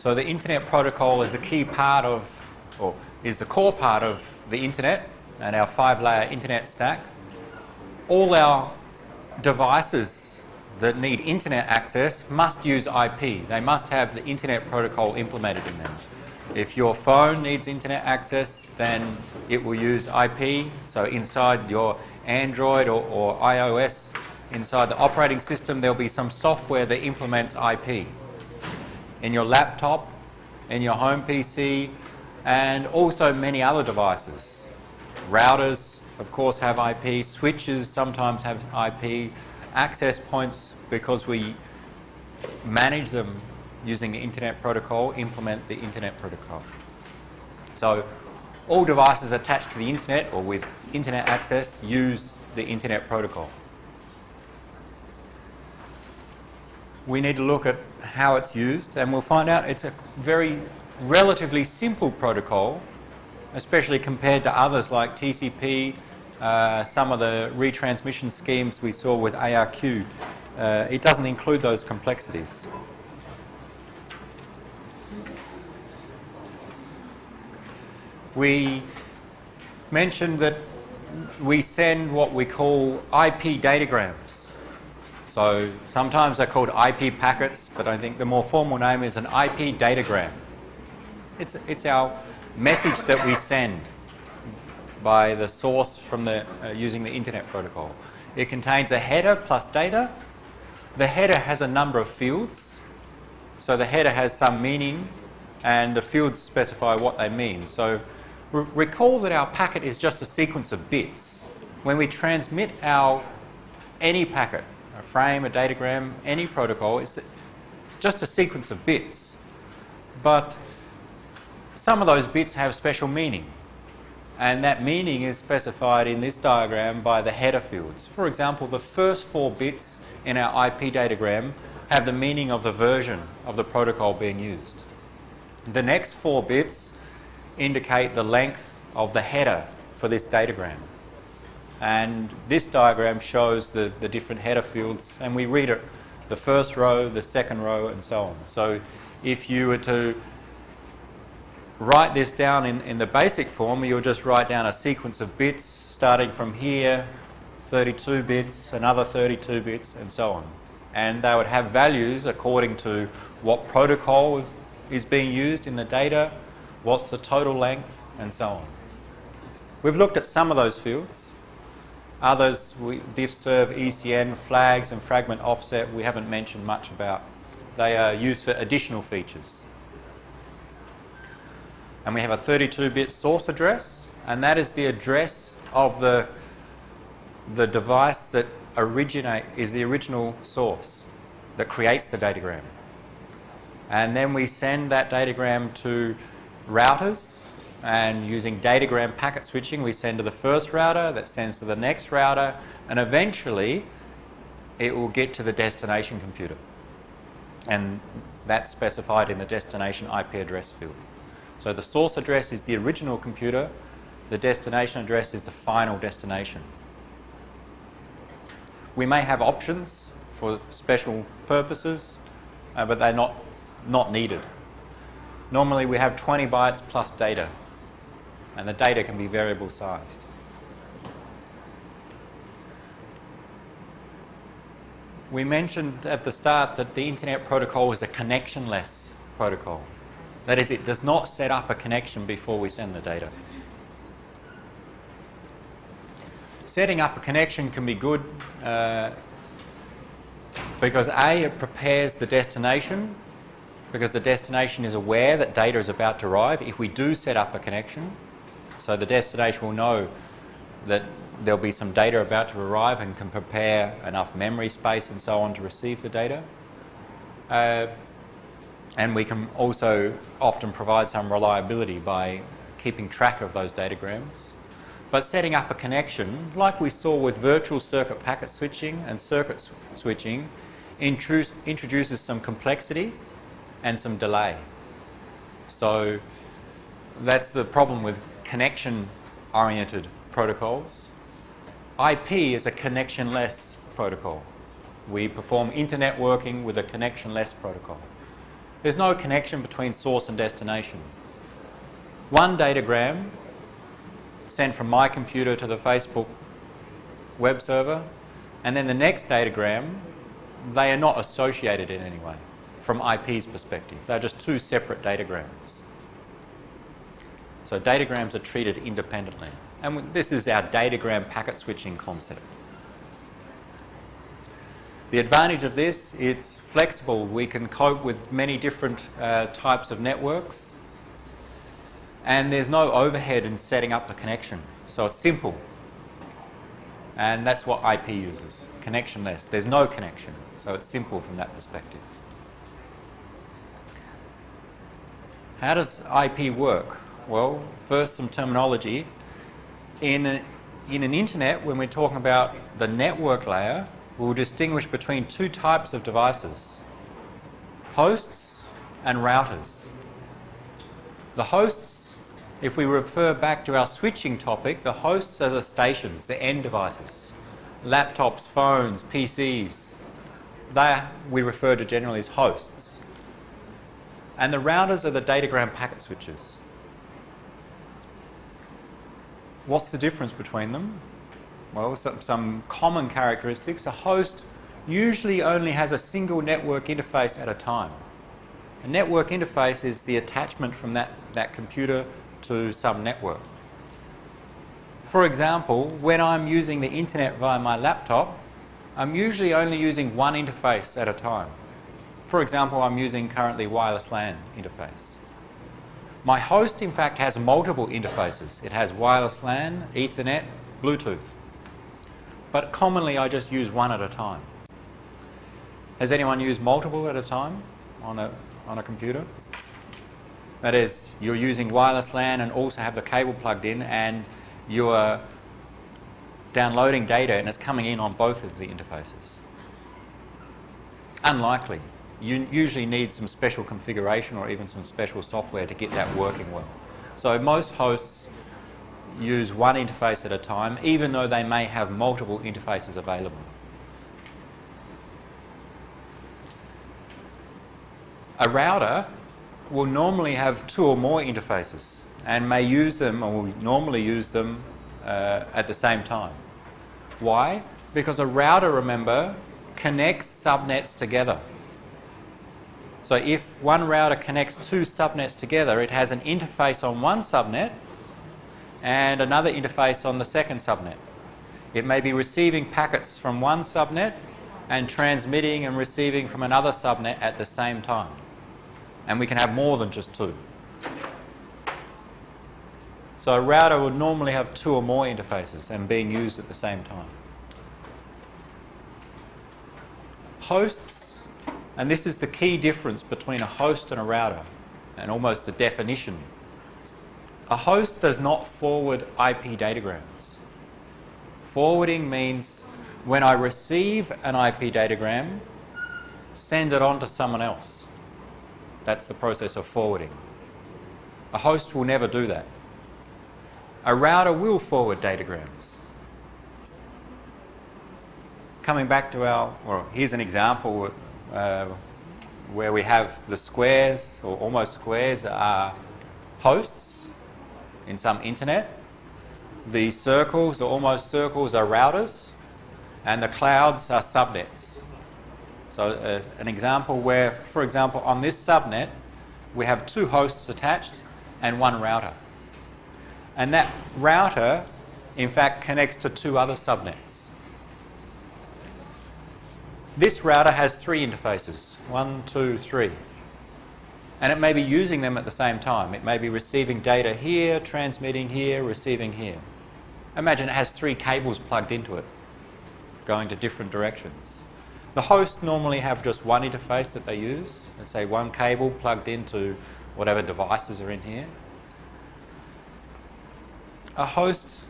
So the Internet Protocol is a key part of, or is the core part of the Internet and our 5-layer Internet stack. All our devices that need Internet access must use IP. They must have the Internet Protocol implemented in them. If your phone needs Internet access, then it will use IP. So inside your Android or iOS, inside the operating system, there'll be some software that implements IP. In your laptop, in your home PC, and also many other devices. Routers, of course, have IP. Switches sometimes have IP. Access points, because we manage them using the Internet Protocol, implement the Internet Protocol. So all devices attached to the Internet or with Internet access use the Internet Protocol. We need to look at how it's used, and we'll find out it's a very relatively simple protocol, especially compared to others like TCP, some of the retransmission schemes we saw with ARQ. It doesn't include those complexities. We mentioned that we send what we call IP datagrams. So sometimes they're called IP packets, but I think the more formal name is an IP datagram. It's our message that we send by the source from using the Internet Protocol. It contains a header plus data. The header has a number of fields. So the header has some meaning, and the fields specify what they mean. So recall that our packet is just a sequence of bits. When we transmit any packet, a frame, a datagram, any protocol, it's just a sequence of bits. But some of those bits have special meaning. And that meaning is specified in this diagram by the header fields. For example, the first 4 bits in our IP datagram have the meaning of the version of the protocol being used. The next 4 bits indicate the length of the header for this datagram. And this diagram shows the different header fields, and we read it, the first row, the second row, and so on. So if you were to write this down in the basic form, you'll just write down a sequence of bits starting from here, 32 bits, another 32 bits, and so on. And they would have values according to what protocol is being used in the data, what's the total length, and so on. We've looked at some of those fields. Others, diff serve, ECN, flags, and fragment offset, we haven't mentioned much about. They are used for additional features. And we have a 32-bit source address, and that is the address of the device that is the original source that creates the datagram. And then we send that datagram to routers, and using datagram packet switching, we send to the first router, that sends to the next router, and eventually it will get to the destination computer. And that's specified in the destination IP address field. So the source address is the original computer, the destination address is the final destination. We may have options for special purposes, but they're not needed. Normally we have 20 bytes plus data, and the data can be variable sized. We mentioned at the start that the Internet Protocol is a connectionless protocol. That is, it does not set up a connection before we send the data. Setting up a connection can be good because A, it prepares the destination, because the destination is aware that data is about to arrive if we do set up a connection. So the destination will know that there'll be some data about to arrive and can prepare enough memory space and so on to receive the data. And we can also often provide some reliability by keeping track of those datagrams. But setting up a connection, like we saw with virtual circuit packet switching and circuit switching, introduces some complexity and some delay. So that's the problem with connection-oriented protocols. IP is a connectionless protocol. We perform internet working with a connectionless protocol. There's no connection between source and destination. One datagram sent from my computer to the Facebook web server, and then the next datagram, they are not associated in any way from IP's perspective. They're just two separate datagrams. So datagrams are treated independently. And this is our datagram packet switching concept. The advantage of this, it's flexible. We can cope with many different types of networks. And there's no overhead in setting up the connection. So it's simple. And that's what IP uses, connectionless. There's no connection. So it's simple from that perspective. How does IP work? Well, first some terminology. In an internet, when we're talking about the network layer, we'll distinguish between two types of devices, hosts and routers. The hosts, if we refer back to our switching topic, the hosts are the stations, the end devices, laptops, phones, PCs. They we refer to generally as hosts. And the routers are the datagram packet switches. What's the difference between them? Well, some common characteristics. A host usually only has a single network interface at a time. A network interface is the attachment from that computer to some network. For example, when I'm using the internet via my laptop, I'm usually only using one interface at a time. For example, I'm using currently wireless LAN interface. My host, in fact, has multiple interfaces. It has wireless LAN, Ethernet, Bluetooth. But commonly, I just use one at a time. Has anyone used multiple at a time on a computer? That is, you're using wireless LAN and also have the cable plugged in, and you're downloading data and it's coming in on both of the interfaces. Unlikely. You usually need some special configuration or even some special software to get that working well. So most hosts use one interface at a time, even though they may have multiple interfaces available. A router will normally have two or more interfaces and may use them, or will normally use them at the same time. Why? Because a router, remember, connects subnets together. So if one router connects two subnets together, it has an interface on one subnet and another interface on the second subnet. It may be receiving packets from one subnet and transmitting and receiving from another subnet at the same time. And we can have more than just two. So a router would normally have two or more interfaces and being used at the same time. Hosts, and this is the key difference between a host and a router, and almost the definition. A host does not forward IP datagrams. Forwarding means when I receive an IP datagram, send it on to someone else. That's the process of forwarding. A host will never do that. A router will forward datagrams. Coming back to here's an example where we have the squares, or almost squares, are hosts in some internet. The circles, or almost circles, are routers, and the clouds are subnets. So an example where, for example, on this subnet, we have two hosts attached and one router. And that router, in fact, connects to two other subnets. This router has three interfaces, 1, 2, 3. And it may be using them at the same time. It may be receiving data here, transmitting here, receiving here. Imagine it has three cables plugged into it, going to different directions. The hosts normally have just one interface that they use. Let's say one cable plugged into whatever devices are in here. A host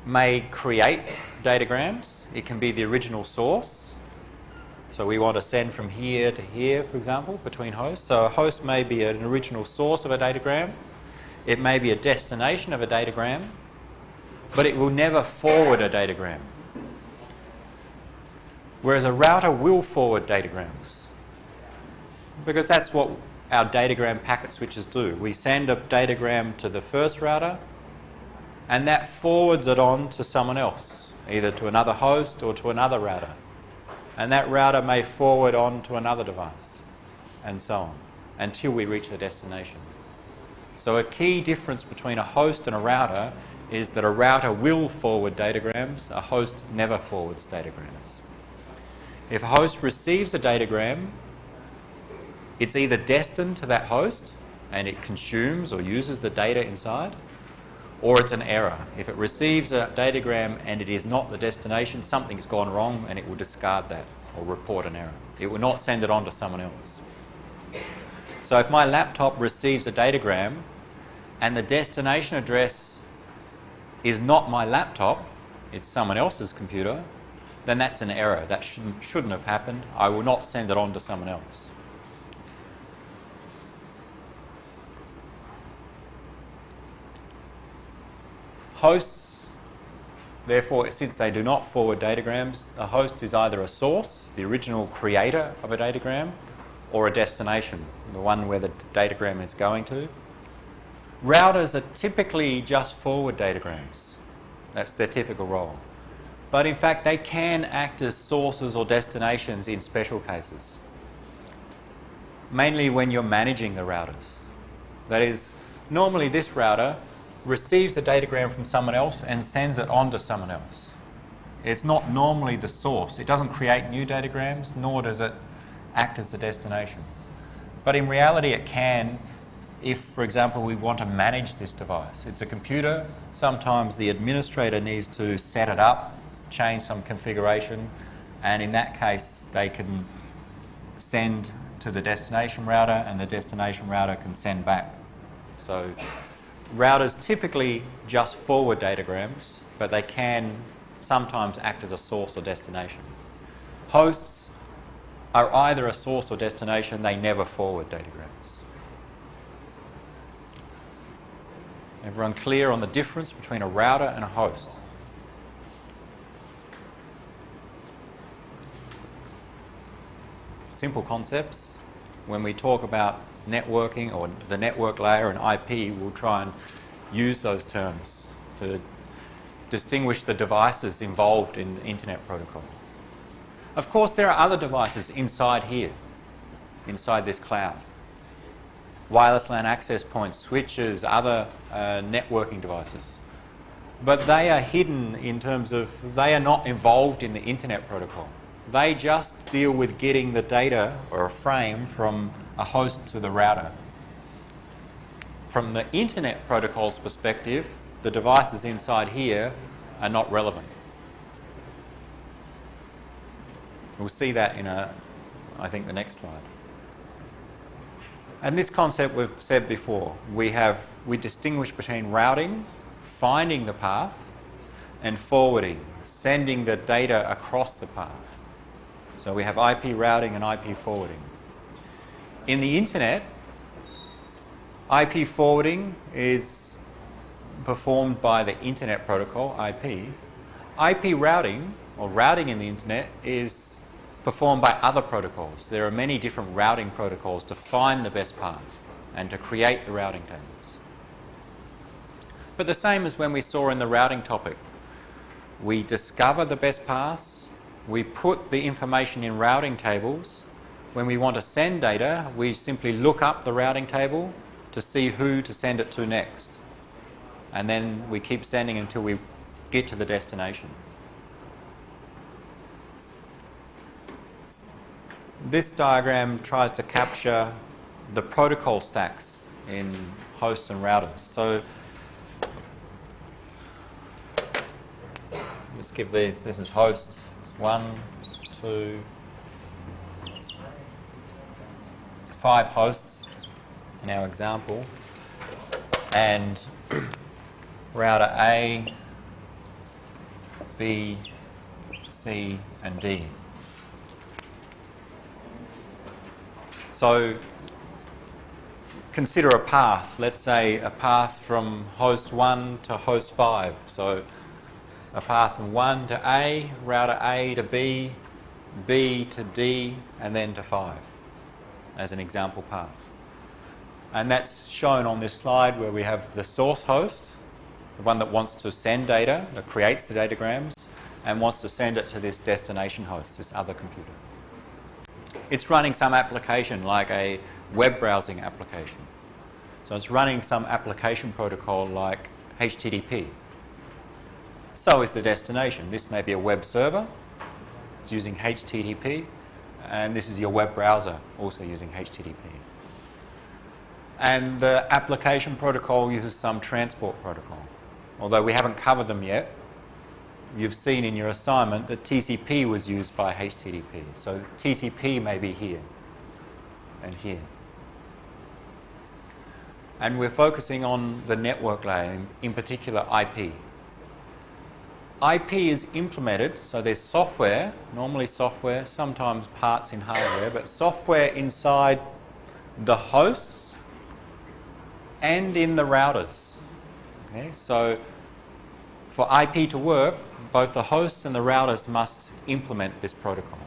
may create datagrams. It can be the original source. So we want to send from here to here, for example, between hosts. So a host may be an original source of a datagram. It may be a destination of a datagram, but it will never forward a datagram. Whereas a router will forward datagrams. because that's what our datagram packet switches do. We send a datagram to the first router, and that forwards it on to someone else, either to another host or to another router. And that router may forward on to another device, and so on, until we reach the destination. So a key difference between a host and a router is that a router will forward datagrams, a host never forwards datagrams. If a host receives a datagram, it's either destined to that host and it consumes or uses the data inside, or it's an error. If it receives a datagram and it is not the destination, something's gone wrong and it will discard that or report an error. It will not send it on to someone else. So if my laptop receives a datagram and the destination address is not my laptop, it's someone else's computer, then that's an error. That shouldn't have happened. I will not send it on to someone else. Hosts, therefore, since they do not forward datagrams, a host is either a source, the original creator of a datagram, or a destination, the one where the datagram is going to. Routers are typically just forward datagrams. That's their typical role. But in fact, they can act as sources or destinations in special cases, mainly when you're managing the routers. That is, normally this router receives the datagram from someone else and sends it on to someone else. It's not normally the source. It doesn't create new datagrams, nor does it act as the destination. But in reality, it can if, for example, we want to manage this device. It's a computer. Sometimes the administrator needs to set it up, change some configuration, and in that case, they can send to the destination router, and the destination router can send back. So routers typically just forward datagrams, but they can sometimes act as a source or destination. Hosts are either a source or destination, they never forward datagrams. Everyone clear on the difference between a router and a host? Simple concepts. When we talk about networking or the network layer and IP, we'll try and use those terms to distinguish the devices involved in the Internet Protocol. Of course, there are other devices inside here, inside this cloud. Wireless LAN access points, switches, other networking devices. But they are hidden in terms of, they are not involved in the Internet Protocol. They just deal with getting the data or a frame from a host to the router. From the Internet Protocol's perspective, the devices inside here are not relevant. We'll see that in I think the next slide. And this concept we've said before. We distinguish between routing, finding the path, and forwarding, sending the data across the path. So we have IP routing and IP forwarding. In the Internet, IP forwarding is performed by the Internet Protocol, IP. IP routing, or routing in the Internet, is performed by other protocols. There are many different routing protocols to find the best path and to create the routing tables. But the same as when we saw in the routing topic. We discover the best paths, we put the information in routing tables. When we want to send data, we simply look up the routing table to see who to send it to next. And then we keep sending until we get to the destination. This diagram tries to capture the protocol stacks in hosts and routers. So let's give these, this is host 1, 2, 5 hosts in our example, and router A, B, C, and D. So consider a path, let's say a path from host 1 to host 5. So a path from 1 to A, router A to B, B to D, and then to 5. as an example path. And that's shown on this slide where we have the source host, the one that wants to send data, that creates the datagrams, and wants to send it to this destination host, this other computer. It's running some application like a web browsing application. So it's running some application protocol like HTTP. So is the destination. This may be a web server. It's using HTTP. And this is your web browser, also using HTTP. And the application protocol uses some transport protocol. Although we haven't covered them yet, you've seen in your assignment that TCP was used by HTTP. So TCP may be here and here. And we're focusing on the network layer, in particular IP. IP is implemented, so there's software, normally software, sometimes parts in hardware, but software inside the hosts and in the routers. Okay, so for IP to work, both the hosts and the routers must implement this protocol.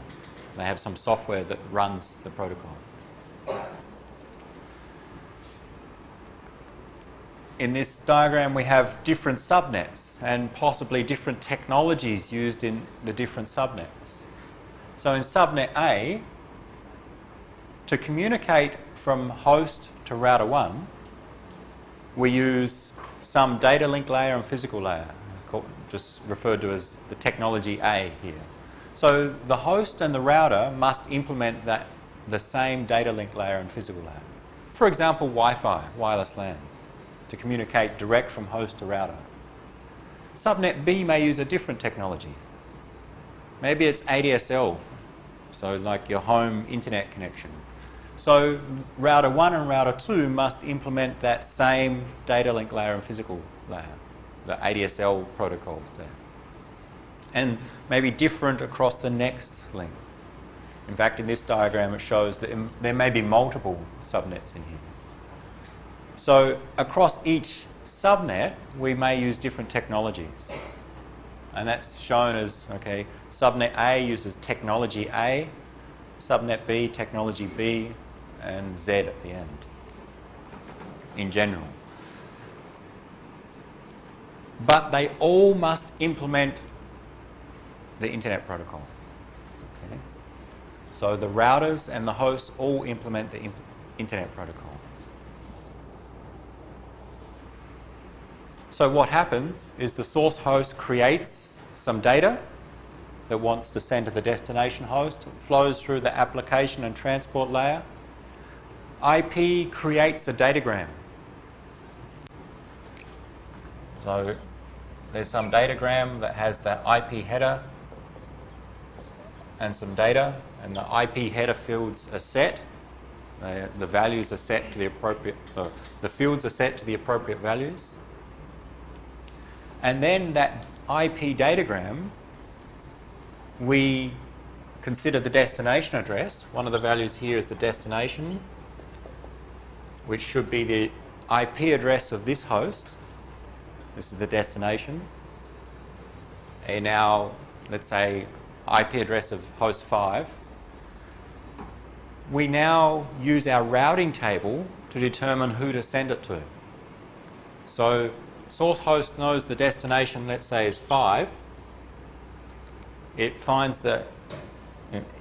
They have some software that runs the protocol. In this diagram, we have different subnets and possibly different technologies used in the different subnets. So in subnet A, to communicate from host to router 1, we use some data link layer and physical layer, just referred to as the technology A here. So the host and the router must implement the same data link layer and physical layer. For example, Wi-Fi, wireless LAN, to communicate direct from host to router. Subnet B may use a different technology. Maybe it's ADSL, so like your home internet connection. So router 1 and router 2 must implement that same data link layer and physical layer, the ADSL protocols there. And maybe different across the next link. In fact, in this diagram it shows that there may be multiple subnets in here. So across each subnet, we may use different technologies. And that's shown as, okay, subnet A uses technology A, subnet B, technology B, and Z at the end, in general. But they all must implement the internet protocol. Okay? So the routers and the hosts all implement the internet protocol. So what happens is the source host creates some data that wants to send to the destination host. It flows through the application and transport layer. IP creates a datagram. So there's some datagram that has the IP header and some data, and the IP header fields are set. The values are set to the appropriate, the fields are set to the appropriate values. And then that IP datagram, we consider the destination address. One of the values here is the destination, which should be the IP address of this host. This is the destination. And now, let's say, IP address of host 5. We now use our routing table to determine who to send it to. So source host knows the destination, let's say, is 5. It finds that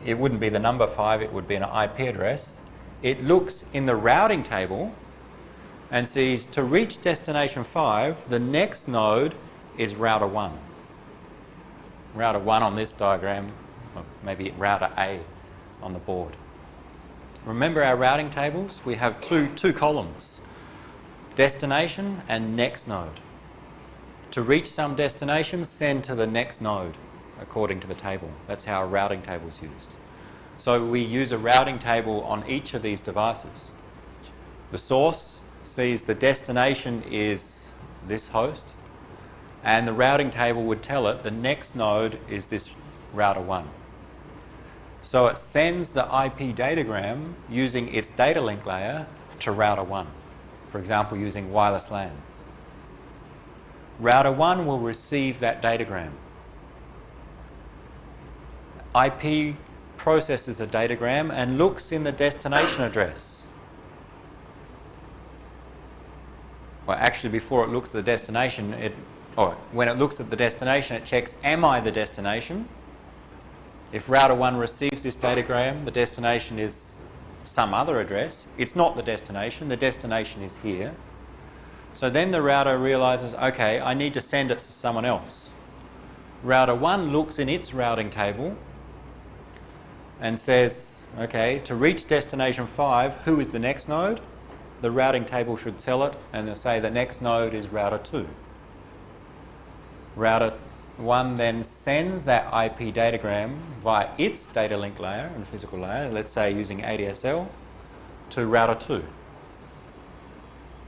it wouldn't be the number 5, it would be an IP address. It looks in the routing table and sees to reach destination 5, the next node is router 1. Router 1 on this diagram, or maybe router A on the board. Remember our routing tables? We have two columns. Destination and next node. To reach some destination, send to the next node according to the table. That's how a routing table is used. So we use a routing table on each of these devices. The source sees the destination is this host, and the routing table would tell it the next node is this router 1. So it sends the IP datagram using its data link layer to router 1. For example, using wireless LAN. Router 1 will receive that datagram. IP processes a datagram and looks in the destination address. Well, actually, before it looks at the destination, when it looks at the destination, it checks, am I the destination? If router 1 receives this datagram, the destination is some other address. It's not the destination is here. So then the router realizes, okay, I need to send it to someone else. Router 1 looks in its routing table and says, okay, to reach destination 5, who is the next node? The routing table should tell it, and they'll say the next node is router 2. Router 1 then sends that IP datagram via its data link layer and physical layer, let's say using ADSL, to router 2.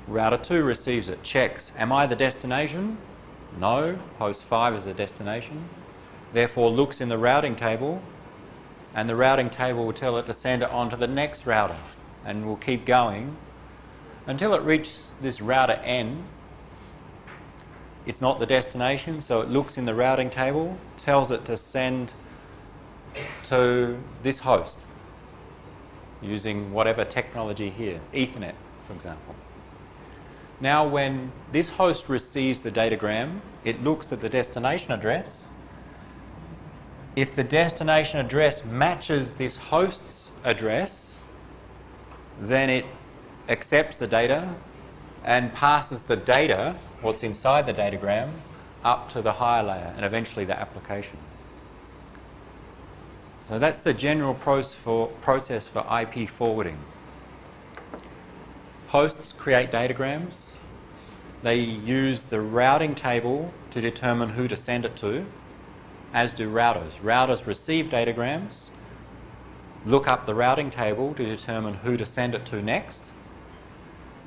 Router 2 receives it, checks, am I the destination? No, host 5 is the destination. Therefore looks in the routing table, and the routing table will tell it to send it on to the next router, and will keep going until it reaches this router N. It's not the destination, so it looks in the routing table, tells it to send to this host using whatever technology here, Ethernet, for example. Now, when this host receives the datagram, it looks at the destination address. If the destination address matches this host's address, then it accepts the data and passes the data, what's inside the datagram, up to the higher layer and eventually the application. So that's the general process for IP forwarding. Hosts create datagrams. They use the routing table to determine who to send it to, as do routers. Routers receive datagrams, look up the routing table to determine who to send it to next,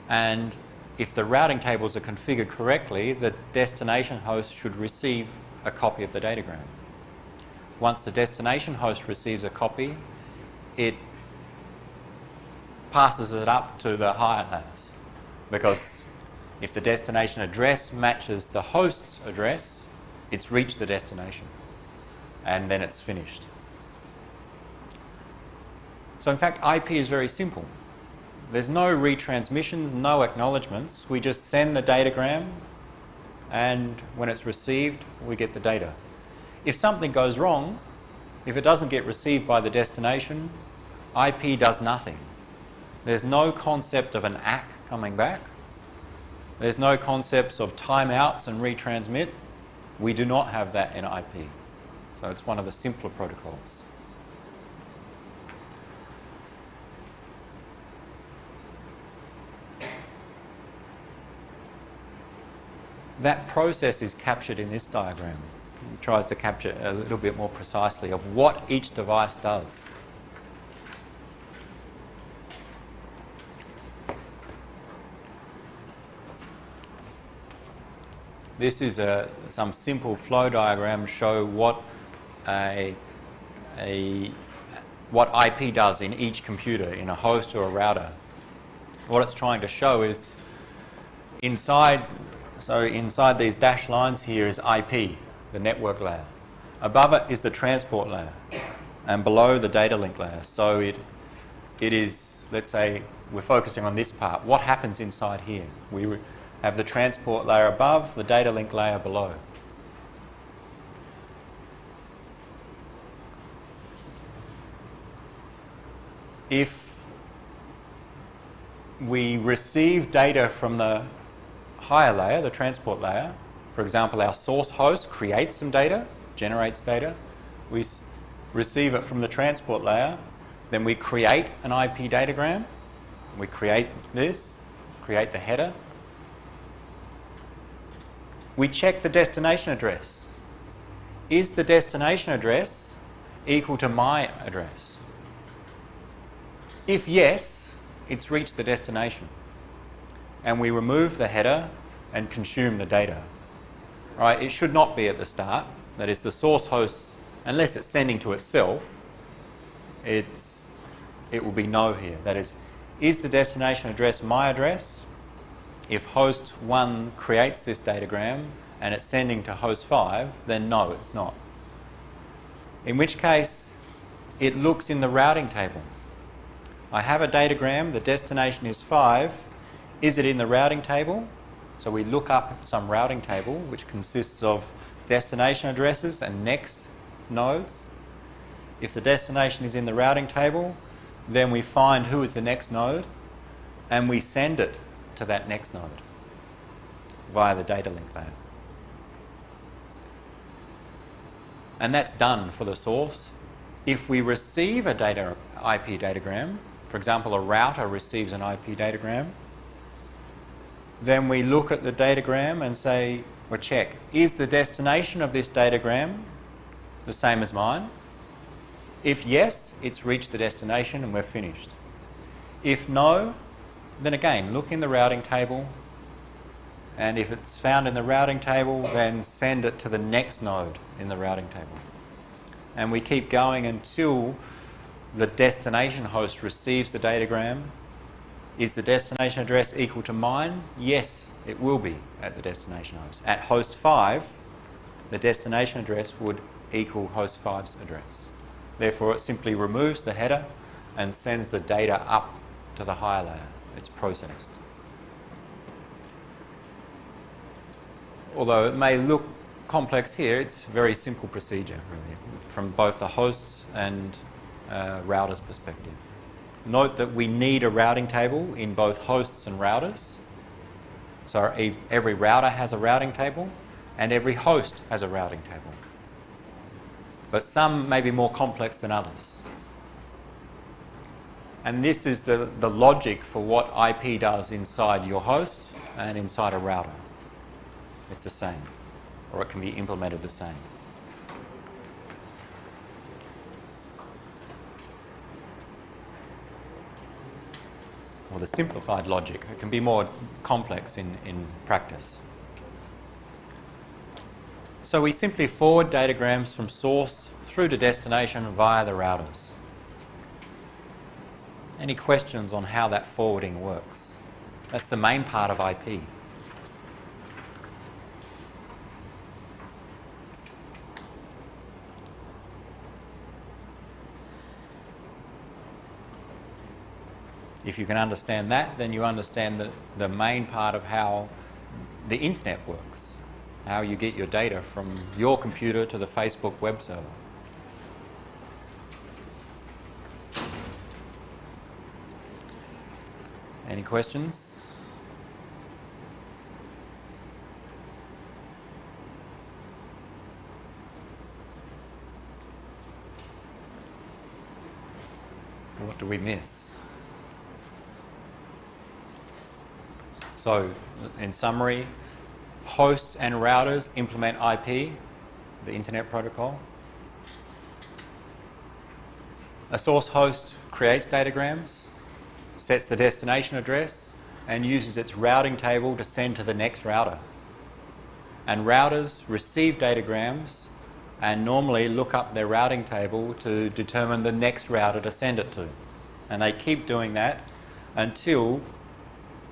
and if the routing tables are configured correctly, the destination host should receive a copy of the datagram. Once the destination host receives a copy, it passes it up to the higher layers, because if the destination address matches the host's address, it's reached the destination, and then it's finished. So in fact, IP is very simple. There's no retransmissions, no acknowledgements. We just send the datagram, and when it's received, we get the data. If something goes wrong, if it doesn't get received by the destination, IP does nothing. There's no concept of an ACK coming back. There's no concepts of timeouts and retransmit. We do not have that in IP. So it's one of the simpler protocols. That process is captured in this diagram. It tries to capture a little bit more precisely of what each device does. This is some simple flow diagram to show what what IP does in each computer, in a host or a router. What it's trying to show is inside these dashed lines here is IP, the network layer. Above it is the transport layer, and below the data link layer. So it is, let's say, we're focusing on this part. What happens inside here? We have the transport layer above, the data link layer below. If we receive data from the higher layer, the transport layer, for example, our source host creates some data, generates data, we receive it from the transport layer, then we create an IP datagram, we create this, create the header. We check the destination address. Is the destination address equal to my address? If yes, it's reached the destination. And we remove the header and consume the data. Right? It should not be at the start. That is, the source host, unless it's sending to itself, it will be no here. That is the destination address my address? If host 1 creates this datagram and it's sending to host 5, then no, it's not. In which case, it looks in the routing table. I have a datagram, the destination is 5. Is it in the routing table? So we look up some routing table which consists of destination addresses and next nodes. If the destination is in the routing table, then we find who is the next node and we send it to that next node via the data link layer. And that's done for the source. If we receive a IP datagram, for example, a router receives an IP datagram, then we look at the datagram and say, or check, is the destination of this datagram the same as mine? If yes, it's reached the destination and we're finished. If no, then again, look in the routing table, and if it's found in the routing table, then send it to the next node in the routing table. And we keep going until the destination host receives the datagram. Is the destination address equal to mine? Yes, it will be at the destination host. At host 5, the destination address would equal host 5's address. Therefore, it simply removes the header and sends the data up to the higher layer. It's processed. Although it may look complex here, it's a very simple procedure, really, from both the host's and router's perspective. Note that we need a routing table in both hosts and routers. So every router has a routing table and every host has a routing table. But some may be more complex than others. And this is the logic for what IP does inside your host and inside a router. It's the same, or it can be implemented the same. Or the simplified logic. It can be more complex in practice. So we simply forward datagrams from source through to destination via the routers. Any questions on how that forwarding works? That's the main part of IP. If you can understand that, then you understand the main part of how the internet works, how you get your data from your computer to the Facebook web server. Any questions? What do we miss? So, in summary, hosts and routers implement IP, the Internet Protocol. A source host creates datagrams, sets the destination address, and uses its routing table to send to the next router. And routers receive datagrams and normally look up their routing table to determine the next router to send it to. And they keep doing that until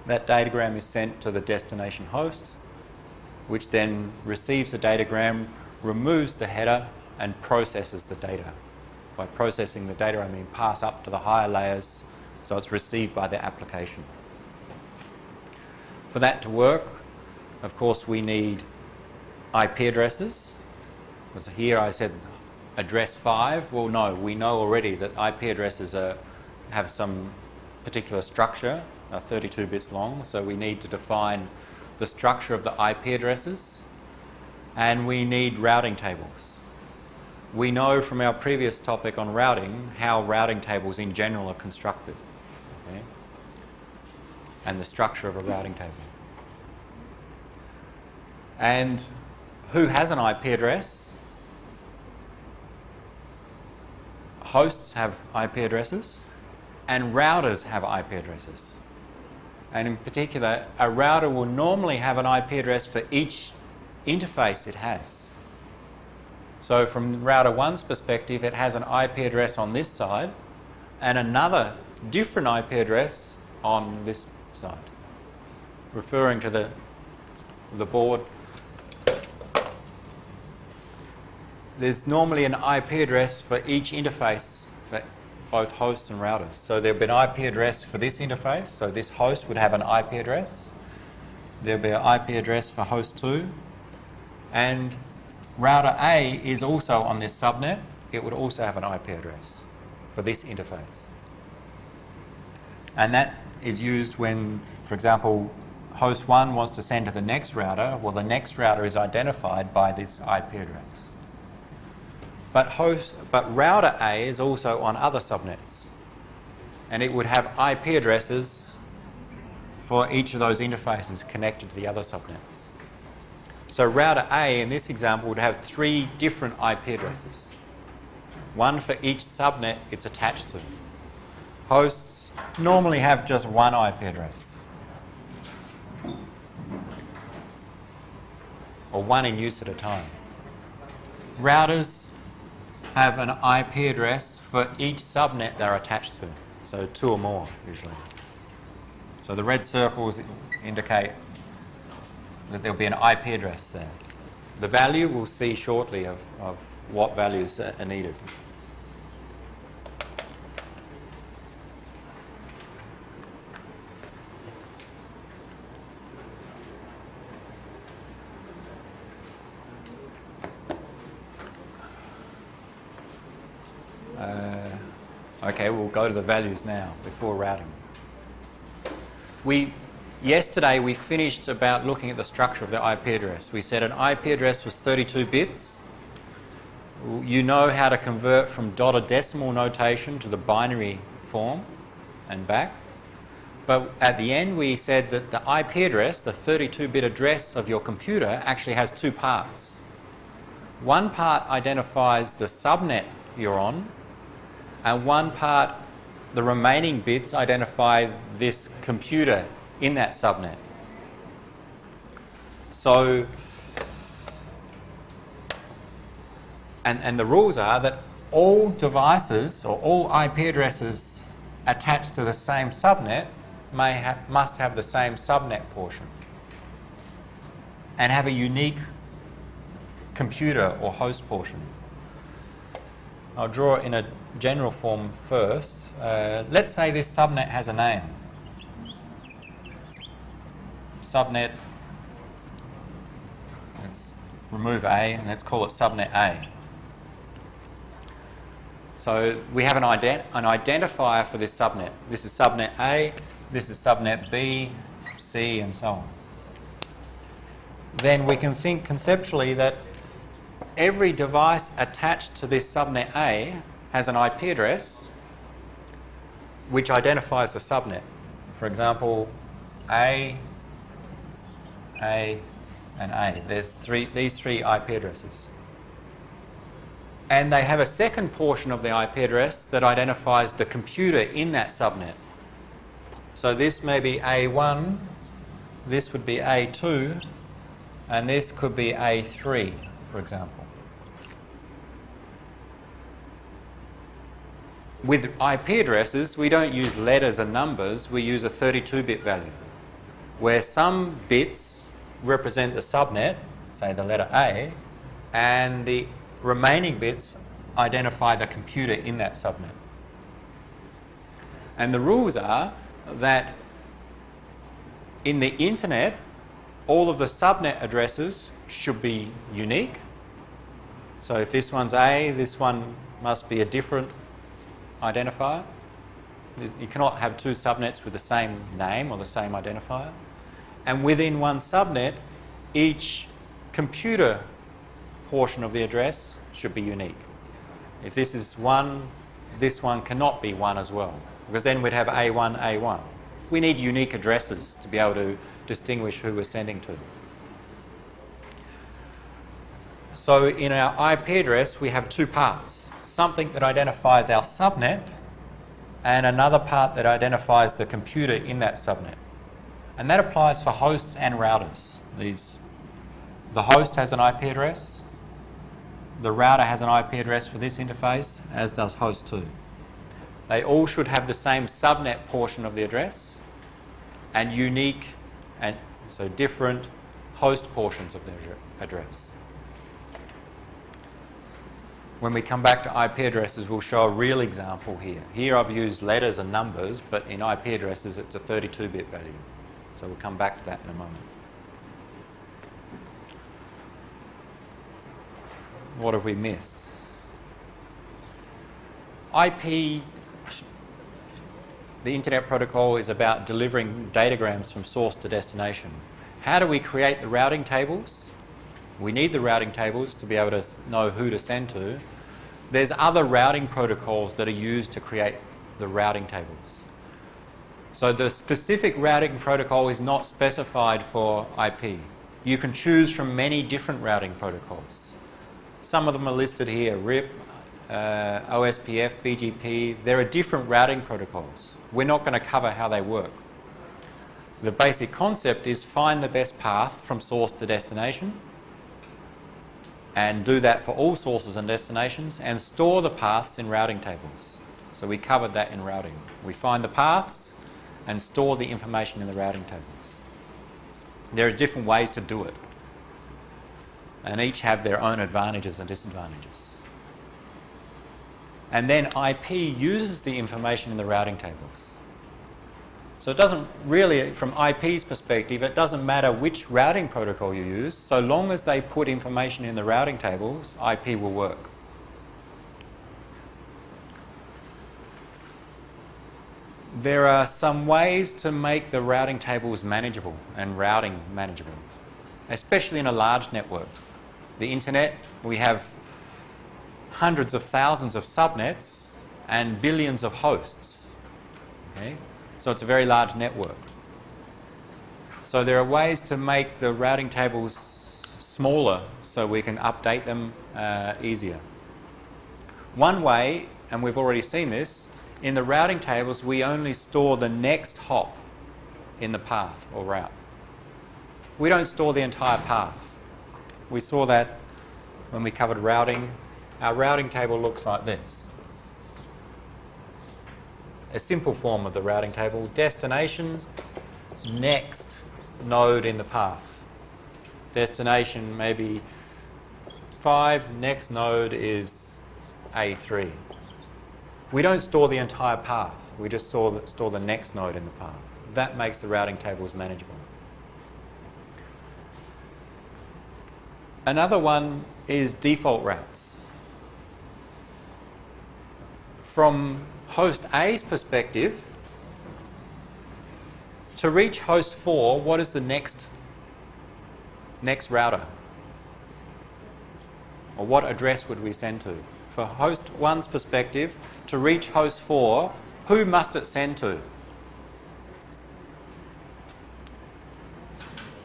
that datagram is sent to the destination host, which then receives the datagram, removes the header, and processes the data. By processing the data, I mean pass up to the higher layers, so it's received by the application. For that to work, of course, we need IP addresses. Because here I said address 5. Well, no, we know already that IP addresses have some particular structure, 32 bits long, so we need to define the structure of the IP addresses, and we need routing tables. We know from our previous topic on routing how routing tables in general are constructed, okay? And the structure of a routing table. And who has an IP address? Hosts have IP addresses, and routers have IP addresses. And in particular, a router will normally have an IP address for each interface it has. So from router 1's perspective, it has an IP address on this side and another different IP address on this side, referring to the board. There's normally an IP address for each interface for both hosts and routers. So there'll be an IP address for this interface. So this host would have an IP address. There'll be an IP address for host 2. And router A is also on this subnet. It would also have an IP address for this interface. And that is used when, for example, host 1 wants to send to the next router. Well, the next router is identified by this IP address. But router A is also on other subnets. And it would have IP addresses for each of those interfaces connected to the other subnets. So router A in this example would have 3 different IP addresses. One for each subnet it's attached to. Hosts normally have just one IP address. Or one in use at a time. Routers have an IP address for each subnet they're attached to. So 2 or more, usually. So the red circles indicate that there'll be an IP address there. The value we'll see shortly of what values are needed. Okay, we'll go to the values now before routing. Yesterday we finished about looking at the structure of the IP address. We said an IP address was 32 bits. You know how to convert from dotted decimal notation to the binary form and back. But at the end we said that the IP address, the 32-bit address of your computer, actually has 2 parts. One part identifies the subnet you're on, and one part, the remaining bits, identify this computer in that subnet. So, and the rules are that all devices or all IP addresses attached to the same subnet must have the same subnet portion and have a unique computer or host portion. I'll draw it in a general form first. Let's say this subnet has a name. Subnet, let's remove A and let's call it subnet A. So we have an identifier for this subnet. This is subnet A, this is subnet B, C, and so on. Then we can think conceptually that every device attached to this subnet A has an IP address which identifies the subnet. For example, A, and A. There's these 3 IP addresses. And they have a second portion of the IP address that identifies the computer in that subnet. So this may be A1, this would be A2, and this could be A3, for example. With IP addresses, we don't use letters and numbers, we use a 32-bit value, where some bits represent the subnet, say the letter A, and the remaining bits identify the computer in that subnet. And the rules are that in the internet, all of the subnet addresses should be unique. So if this one's A, this one must be a different identifier. You cannot have 2 subnets with the same name or the same identifier. And within one subnet, each computer portion of the address should be unique. If this is 1, this one cannot be 1 as well, because then we'd have A1, A1. We need unique addresses to be able to distinguish who we're sending to. So in our IP address, we have 2 parts. Something that identifies our subnet and another part that identifies the computer in that subnet. And that applies for hosts and routers. The host has an IP address, the router has an IP address for this interface, as does host 2. They all should have the same subnet portion of the address and unique, and so different host portions of the address. When we come back to IP addresses, we'll show a real example here. Here I've used letters and numbers, but in IP addresses it's a 32-bit value. So we'll come back to that in a moment. What have we missed? IP, the Internet Protocol, is about delivering datagrams from source to destination. How do we create the routing tables? We need the routing tables to be able to know who to send to. There's other routing protocols that are used to create the routing tables. So the specific routing protocol is not specified for IP. You can choose from many different routing protocols. Some of them are listed here: RIP, OSPF, BGP. There are different routing protocols. We're not going to cover how they work. The basic concept is find the best path from source to destination, and do that for all sources and destinations, and store the paths in routing tables. So we covered that in routing. We find the paths and store the information in the routing tables. There are different ways to do it, and each have their own advantages and disadvantages. And then IP uses the information in the routing tables. So it doesn't really, from IP's perspective, it doesn't matter which routing protocol you use, so long as they put information in the routing tables, IP will work. There are some ways to make the routing tables manageable and routing manageable, especially in a large network. The internet, we have hundreds of thousands of subnets and billions of hosts. Okay? So it's a very large network. So there are ways to make the routing tables smaller so we can update them easier. One way, and we've already seen this, in the routing tables we only store the next hop in the path or route. We don't store the entire path. We saw that when we covered routing. Our routing table looks like this. A simple form of the routing table: destination, next node in the path. Destination maybe 5, next node is A3. We don't store the entire path, we just store the next node in the path. That makes the routing tables manageable. Another one is default routes. From host A's perspective, to reach host 4, what is the next router? Or what address would we send to? For host 1's perspective, to reach host 4, who must it send to?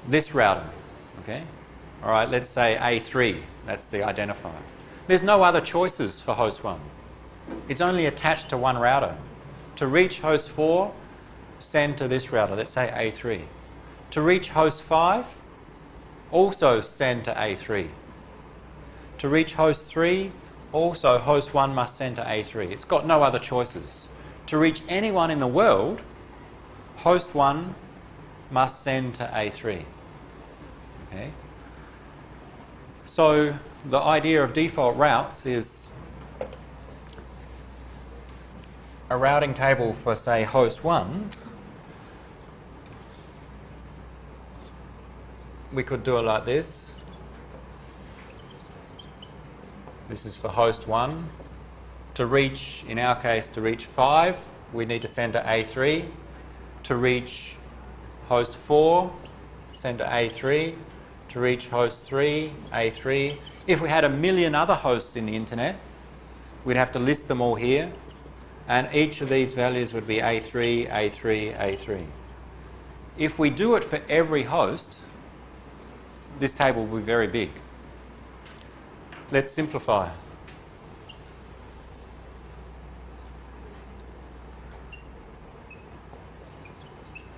This router, okay? All right, let's say A3, that's the identifier. There's no other choices for host 1. It's only attached to one router. To reach host 4, send to this router, let's say A3. To reach host 5, also send to A3. To reach host 3, also host 1 must send to A3. It's got no other choices. To reach anyone in the world, host 1 must send to A3. Okay? So the idea of default routes is a routing table for, say, host 1. We could do it like this. This is for host 1. To reach, in our case, to reach 5, we need to send to A3. To reach host 4, send to A3. To reach host 3, A3. If we had a million other hosts in the internet, we'd have to list them all here, and each of these values would be A3, A3, A3. If we do it for every host, this table will be very big. Let's simplify.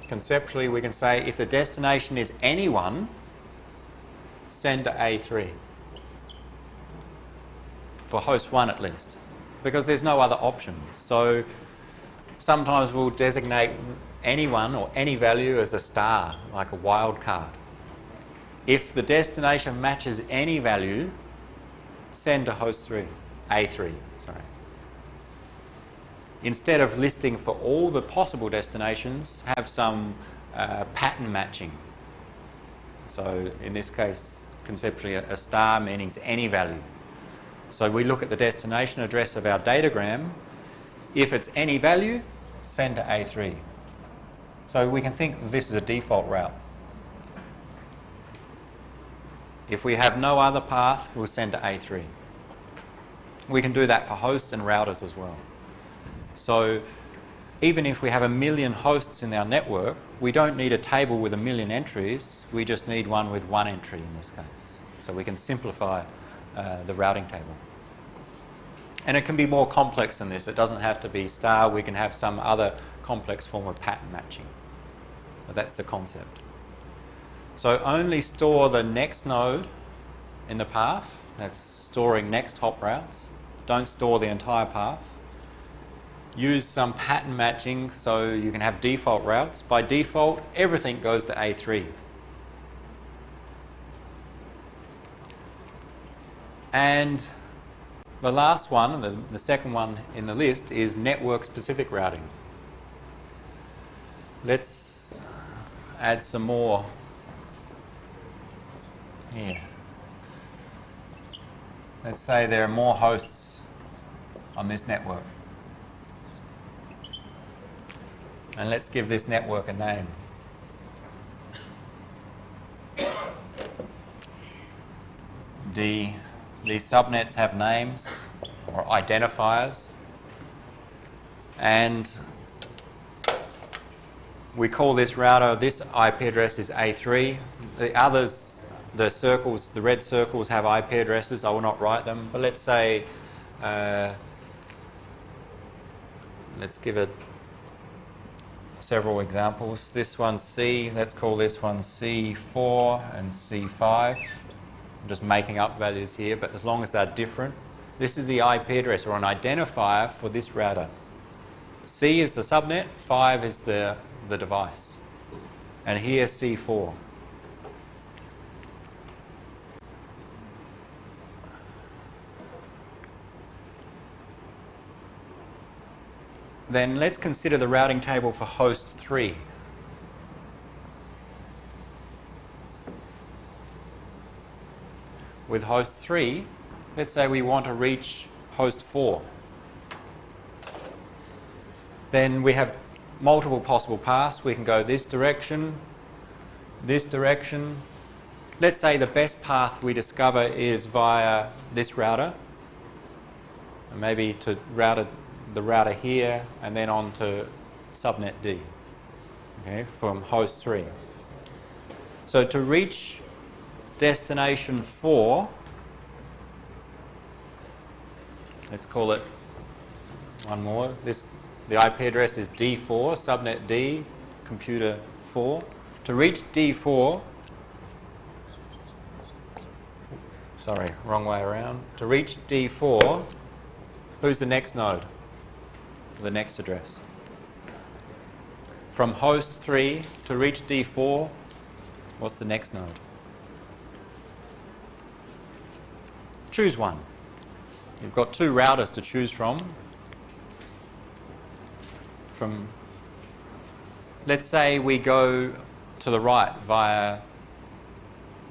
Conceptually, we can say if the destination is anyone, send to A3. For host 1 at least, because there's no other option. So sometimes we'll designate anyone or any value as a star, like a wild card. If the destination matches any value, send to host 3. A3, sorry. Instead of listing for all the possible destinations, have some pattern matching. So in this case, conceptually, a star means any value. So we look at the destination address of our datagram. If it's any value, send to A3. So we can think this is a default route. If we have no other path, we'll send to A3. We can do that for hosts and routers as well. So even if we have 1 million hosts in our network, we don't need a table with 1 million entries. We just need one with 1 entry in this case. So we can simplify the routing table. And it can be more complex than this. It doesn't have to be star. We can have some other complex form of pattern matching. But that's the concept. So only store the next node in the path. That's storing next hop routes. Don't store the entire path. Use some pattern matching so you can have default routes. By default, everything goes to A3. And the last one, the second one in the list, is network-specific routing. Let's add some more here. Let's say there are more hosts on this network. And let's give this network a name. These subnets have names or identifiers. And we call this router, this IP address is A3. The others, the circles, the red circles have IP addresses. I will not write them. But let's say, let's give it several examples. This one's C. Let's call this one C4 and C5. I'm just making up values here, but as long as they're different. This is the IP address or an identifier for this router. C is the subnet, 5 is the device. And here C4. Then let's consider the routing table for host 3. With host 3, let's say we want to reach host 4. Then we have multiple possible paths. We can go this direction. Let's say the best path we discover is via this router. And maybe to the router here and then on to subnet D, okay, from host 3. So to reach destination 4, let's call it one more. The IP address is D4, subnet D, computer 4. To reach D4, sorry, wrong way around. To reach D4, who's the next node? The next address. From host 3 to reach D4, what's the next node? Choose one. You've got 2 routers to choose from. Let's say we go to the right via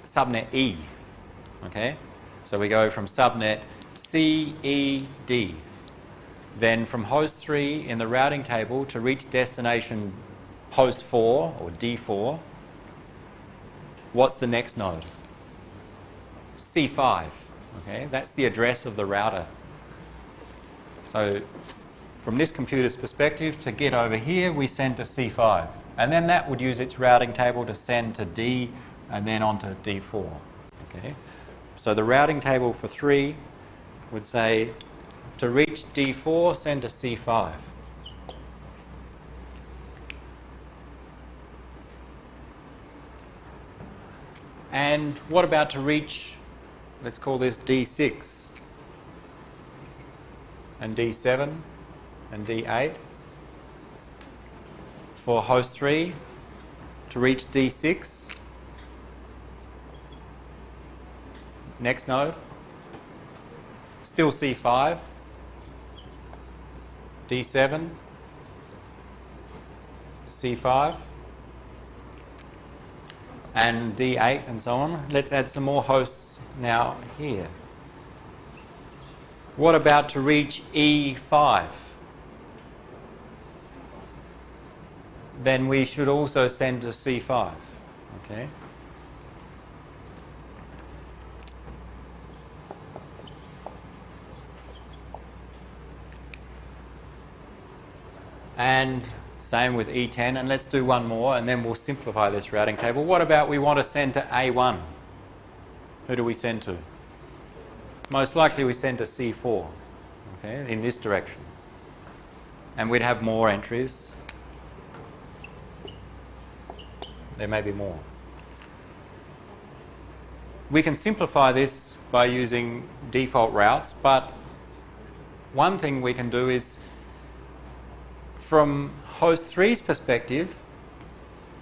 subnet E. Okay? So we go from subnet C, E, D. Then from host 3 in the routing table to reach destination host 4 or D4, what's the next node? C5. Okay, that's the address of the router. So from this computer's perspective, to get over here, we send to C5. And then that would use its routing table to send to D and then on to D4. Okay, so the routing table for 3 would say, to reach D4, send to C5. And what about to reach, let's call this D6, and D7, and D8? For host 3, to reach D6, next node, Still C5, D7, C5, and D8 and so on. Let's add some more hosts now here. What about to reach E5? Then we should also send to C5. Okay. And same with E10, and let's do one more and then we'll simplify this routing table. What about we want to send to A1? Who do we send to? Most likely we send to C4, okay, in this direction. And we'd have more entries. There may be more. We can simplify this by using default routes, but one thing we can do is, from host 3's perspective,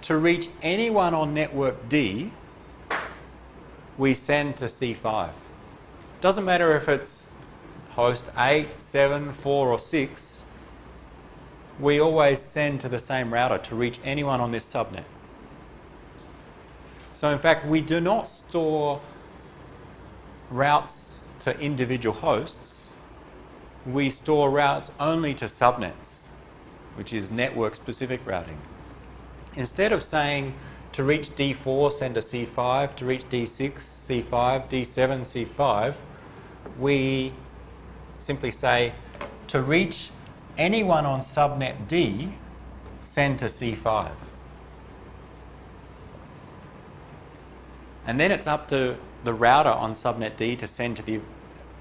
to reach anyone on network D, we send to C5. Doesn't matter if it's host 8, 7, 4 or 6, we always send to the same router to reach anyone on this subnet. So in fact, we do not store routes to individual hosts. We store routes only to subnets, which is network-specific routing. Instead of saying to reach D4, send to C5, to reach D6, C5, D7, C5, we simply say to reach anyone on subnet D, send to C5. And then it's up to the router on subnet D to send to the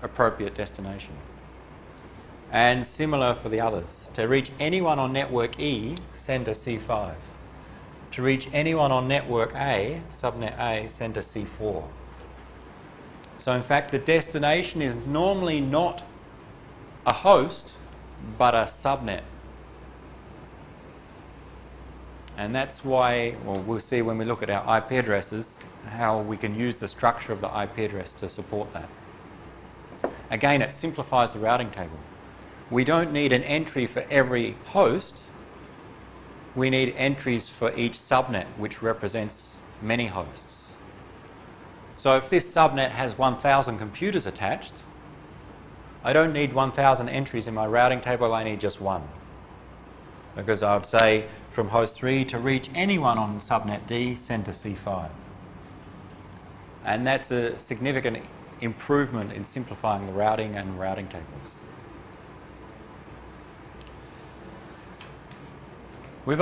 appropriate destination. And similar for the others. To reach anyone on network E, send to C5. To reach anyone on network A, subnet A, send to C4. So in fact, the destination is normally not a host, but a subnet. And that's why, well, we'll see when we look at our IP addresses, how we can use the structure of the IP address to support that. Again, it simplifies the routing table. We don't need an entry for every host. We need entries for each subnet, which represents many hosts. So if this subnet has 1,000 computers attached, I don't need 1,000 entries in my routing table, I need just one. Because I would say from host 3 to reach anyone on subnet D, send to C5. And that's a significant improvement in simplifying the routing and routing tables. We've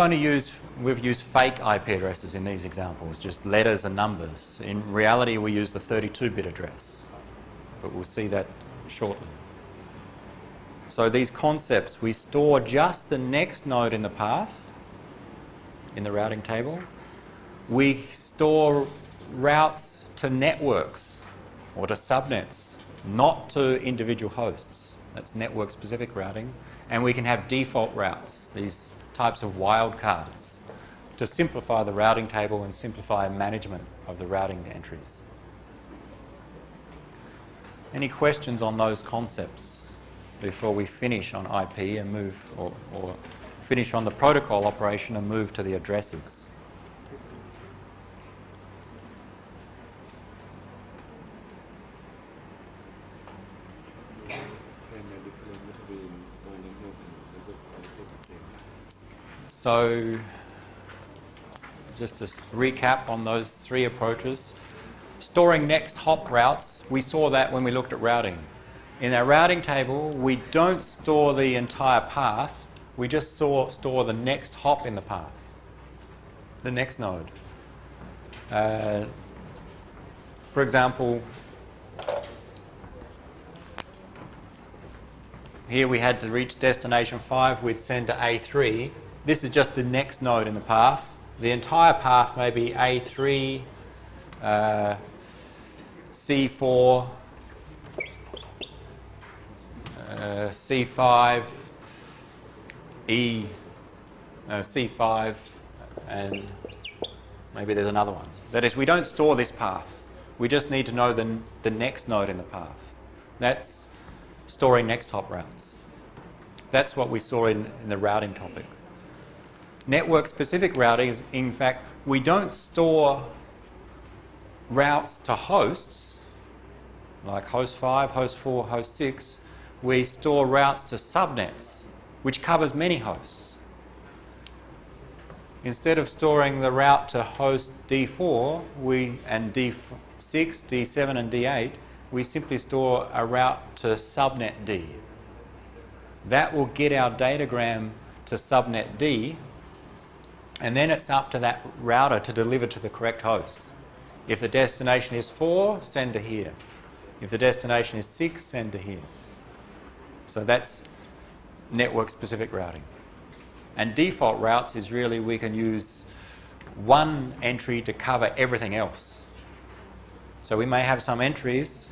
used fake IP addresses in these examples, just letters and numbers. In reality, we use the 32-bit address, but we'll see that shortly. So these concepts, we store just the next node in the path in the routing table. We store routes to networks or to subnets, not to individual hosts. That's network-specific routing. And we can have default routes, these types of wildcards, to simplify the routing table and simplify management of the routing entries. Any questions on those concepts before we finish on IP and move, or finish on the protocol operation and move to the addresses? So, just to recap on those three approaches. Storing next hop routes, we saw that when we looked at routing. In our routing table, we don't store the entire path, we just store the next hop in the path, the next node. For example, here we had to reach destination 5, we'd send to A3. This is just the next node in the path. The entire path may be A3, C4, C5, C5, and maybe there's another one. That is, we don't store this path. We just need to know the next node in the path. That's storing next hop routes. That's what we saw in the routing topic. Network-specific routing is, in fact, we don't store routes to hosts, like host 5, host 4, host 6. We store routes to subnets, which covers many hosts. Instead of storing the route to host D4 and D6, D7 and D8, we simply store a route to subnet D. That will get our datagram to subnet D, and then it's up to that router to deliver to the correct host. If the destination is 4, send to here. If the destination is 6, send to here. So that's network-specific routing. And default routes is really we can use one entry to cover everything else. So we may have some entries,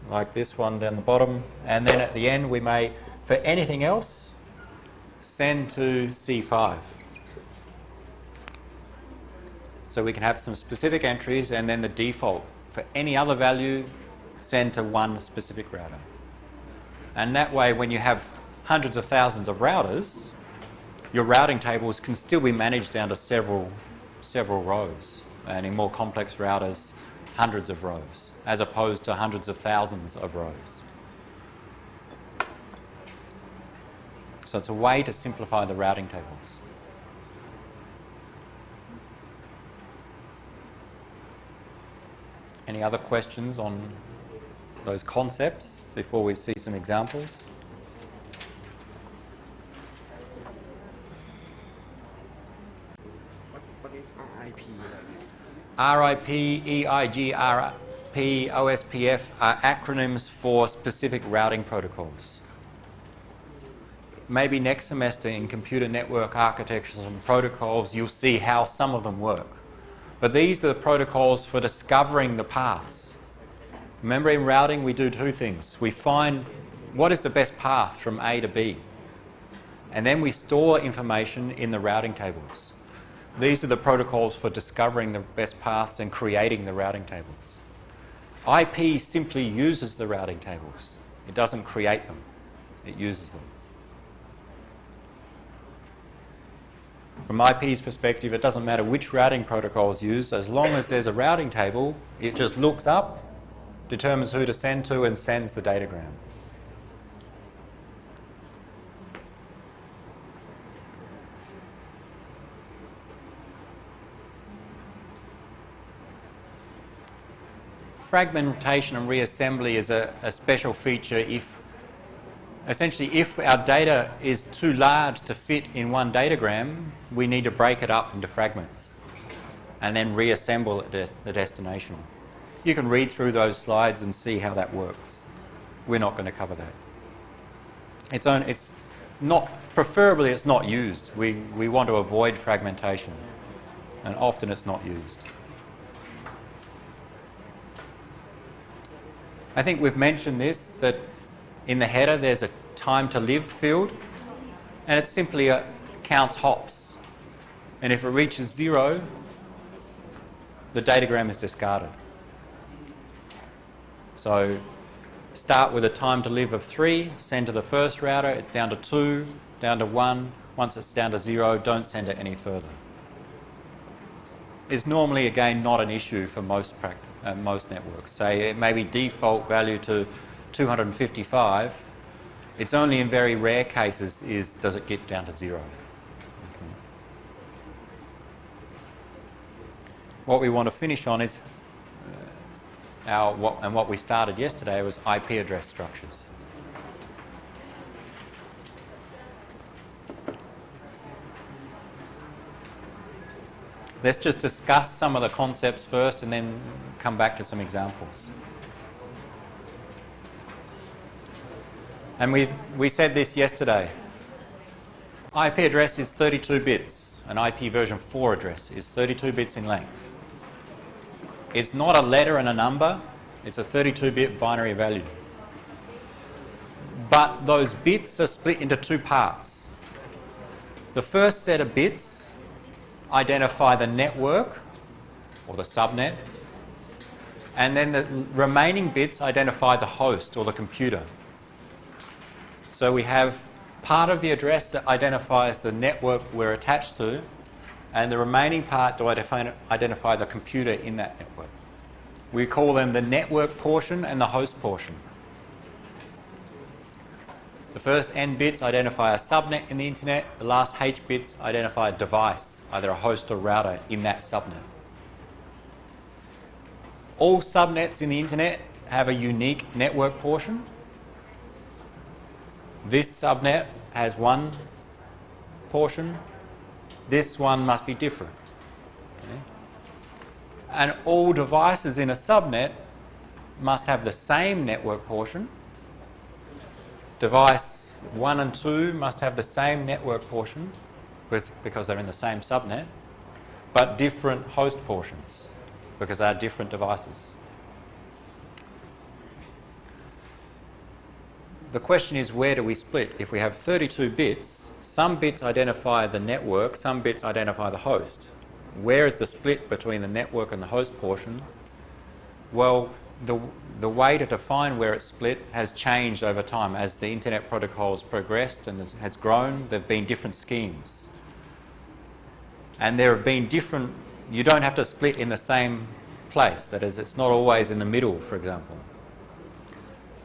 like this one down the bottom, and then at the end we may, for anything else, send to C5. So we can have some specific entries and then the default. For any other value, send to one specific router. And that way, when you have hundreds of thousands of routers, your routing tables can still be managed down to several rows. And in more complex routers, hundreds of rows, as opposed to hundreds of thousands of rows. So it's a way to simplify the routing tables. Any other questions on those concepts before we see some examples? What is RIP? RIP, EIG, RP, OSPF are acronyms for specific routing protocols. Maybe next semester in computer network architectures and protocols, you'll see how some of them work. But these are the protocols for discovering the paths. Remember, in routing, we do two things. We find what is the best path from A to B. And then we store information in the routing tables. These are the protocols for discovering the best paths and creating the routing tables. IP simply uses the routing tables. It doesn't create them. It uses them. From IP's perspective, it doesn't matter which routing protocol is used. As long as there's a routing table, it just looks up, determines who to send to, and sends the datagram. Fragmentation and reassembly is a special feature if our data is too large to fit in one datagram, we need to break it up into fragments and then reassemble it at the destination. You can read through those slides and see how that works. We're not going to cover that. Preferably it's not used. We want to avoid fragmentation, and often it's not used. I think we've mentioned this, that in the header there's a time to live field, and it simply counts hops. And if it reaches 0, the datagram is discarded. So start with a time to live of 3, send to the first router, it's down to 2, down to 1. Once it's down to 0, don't send it any further. It's normally, again, not an issue for most networks. Say it may be default value to 255. It's only in very rare cases does it get down to 0. Okay. What we want to finish on is what we started yesterday was IP address structures. Let's just discuss some of the concepts first and then come back to some examples. And we said this yesterday. IP address is 32 bits. An IP version 4 address is 32 bits in length. It's not a letter and a number. It's a 32-bit binary value. But those bits are split into two parts. The first set of bits identify the network or the subnet, and then the remaining bits identify the host or the computer. So we have part of the address that identifies the network we're attached to, and the remaining part to identify the computer in that network. We call them the network portion and the host portion. The first N bits identify a subnet in the internet, the last H bits identify a device, either a host or router in that subnet. All subnets in the internet have a unique network portion. This subnet has one portion. This one must be different. Okay? And all devices in a subnet must have the same network portion. Device 1 and 2 must have the same network portion because they're in the same subnet, but different host portions because they are different devices. The question is, where do we split? If we have 32 bits, some bits identify the network, some bits identify the host. Where is the split between the network and the host portion? Well, the way to define where it's split has changed over time. As the internet protocol has progressed and has grown, there have been different schemes. And there have been different, you don't have to split in the same place. That is, it's not always in the middle, for example.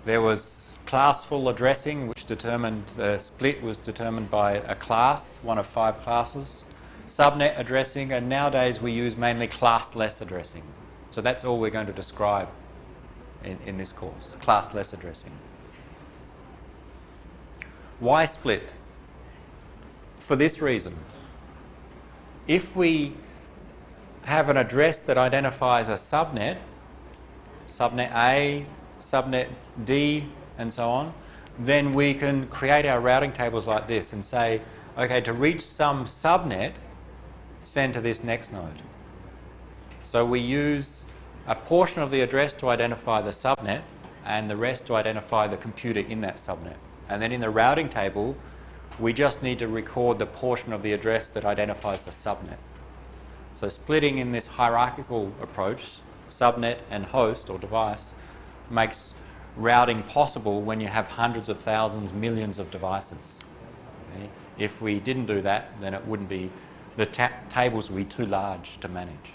There was classful addressing, which determined the split was determined by a class, one of 5 classes. Subnet addressing, and nowadays we use mainly classless addressing. So that's all we're going to describe in this course, classless addressing. Why split? For this reason. If we have an address that identifies a subnet, subnet A, subnet D, and so on, then we can create our routing tables like this and say, okay, to reach some subnet, send to this next node. So we use a portion of the address to identify the subnet and the rest to identify the computer in that subnet. And then in the routing table, we just need to record the portion of the address that identifies the subnet. So splitting in this hierarchical approach, subnet and host or device, makes routing possible when you have hundreds of thousands, millions of devices. Okay? If we didn't do that, then it wouldn't be, the tables would be too large to manage.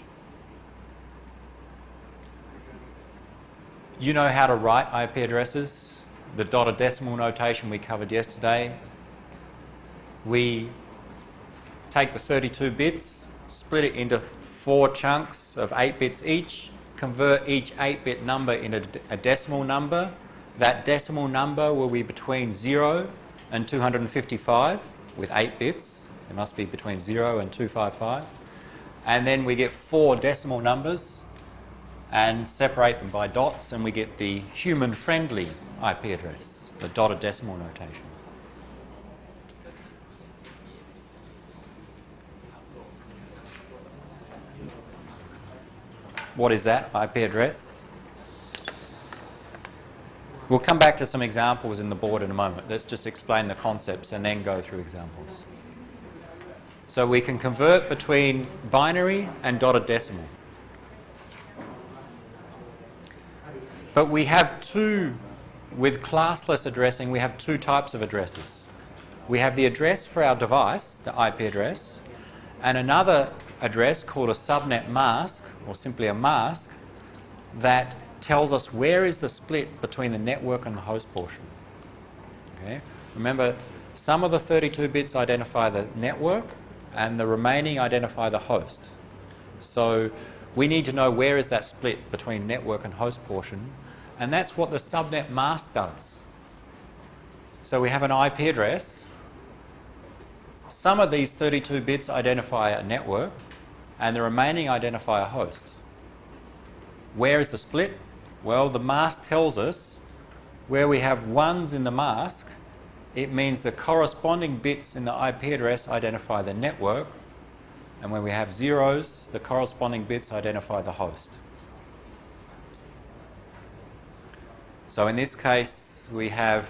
You know how to write IP addresses, the dotted decimal notation we covered yesterday. We take the 32 bits, split it into 4 chunks of 8 bits each, convert each 8-bit number into a decimal number. That decimal number will be between 0 and 255 with 8 bits. It must be between 0 and 255. And then we get 4 decimal numbers and separate them by dots, and we get the human-friendly IP address, the dotted decimal notation. What is that IP address? We'll come back to some examples in the board in a moment. Let's just explain the concepts and then go through examples. So we can convert between binary and dotted decimal. But we have with classless addressing, we have 2 types of addresses. We have the address for our device, the IP address, and another address called a subnet mask, or simply a mask, that tells us where is the split between the network and the host portion. Okay? Remember, some of the 32 bits identify the network, and the remaining identify the host. So we need to know where is that split between network and host portion, and that's what the subnet mask does. So we have an IP address. Some of these 32 bits identify a network, and the remaining identify a host. Where is the split? Well, the mask tells us where we have 1s in the mask, it means the corresponding bits in the IP address identify the network, and when we have 0s, the corresponding bits identify the host. So in this case, we have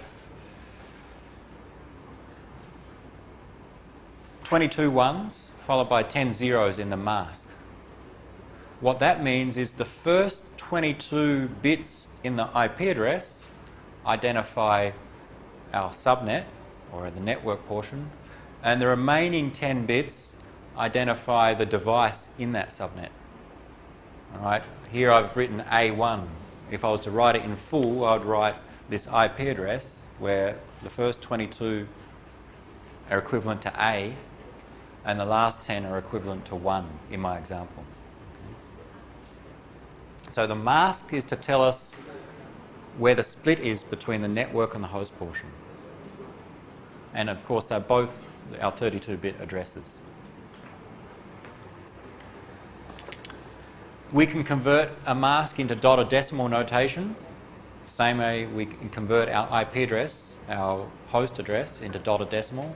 22 1s followed by 10 0s in the mask. What that means is the first 22 bits in the IP address identify our subnet, or the network portion, and the remaining 10 bits identify the device in that subnet. All right, here I've written A1. If I was to write it in full, I would write this IP address where the first 22 are equivalent to A and the last 10 are equivalent to 1 in my example. So the mask is to tell us where the split is between the network and the host portion. And of course they're both our 32-bit addresses. We can convert a mask into dotted decimal notation. Same way we can convert our IP address, our host address, into dotted decimal.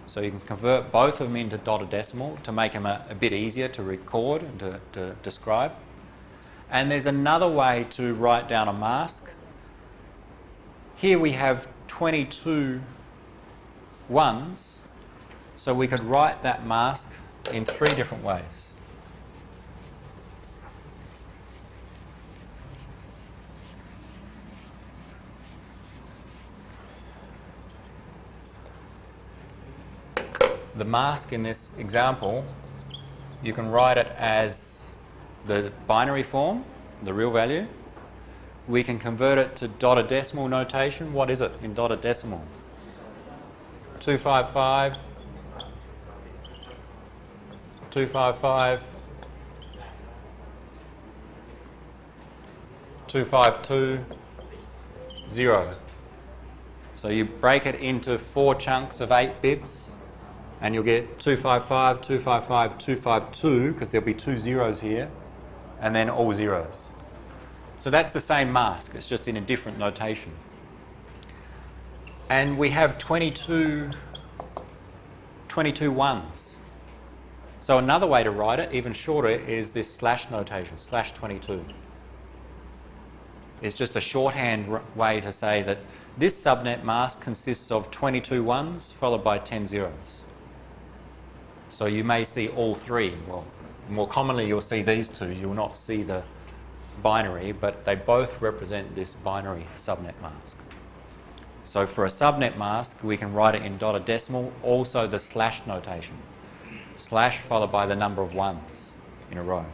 So you can convert both of them into dotted decimal to make them a bit easier to record and to describe. And there's another way to write down a mask. Here we have 22 ones, so we could write that mask in 3 different ways. The mask in this example, you can write it as the binary form, the real value. We can convert it to dotted decimal notation. What is it in dotted decimal? 255, 255, 252, 0. So you break it into 4 chunks of 8 bits, and you'll get 255, 255, 252, because there'll be 2 zeros here, and then all zeros. So that's the same mask, it's just in a different notation. And we have 22 ones. So another way to write it, even shorter, is this slash notation, /22. It's just a shorthand way to say that this subnet mask consists of 22 ones followed by 10 zeros. So you may see all 3. Well, more commonly you'll see these 2. You will not see the binary, but they both represent this binary subnet mask. So for a subnet mask, we can write it in dotted decimal, also the slash notation. Slash followed by the number of ones in a row.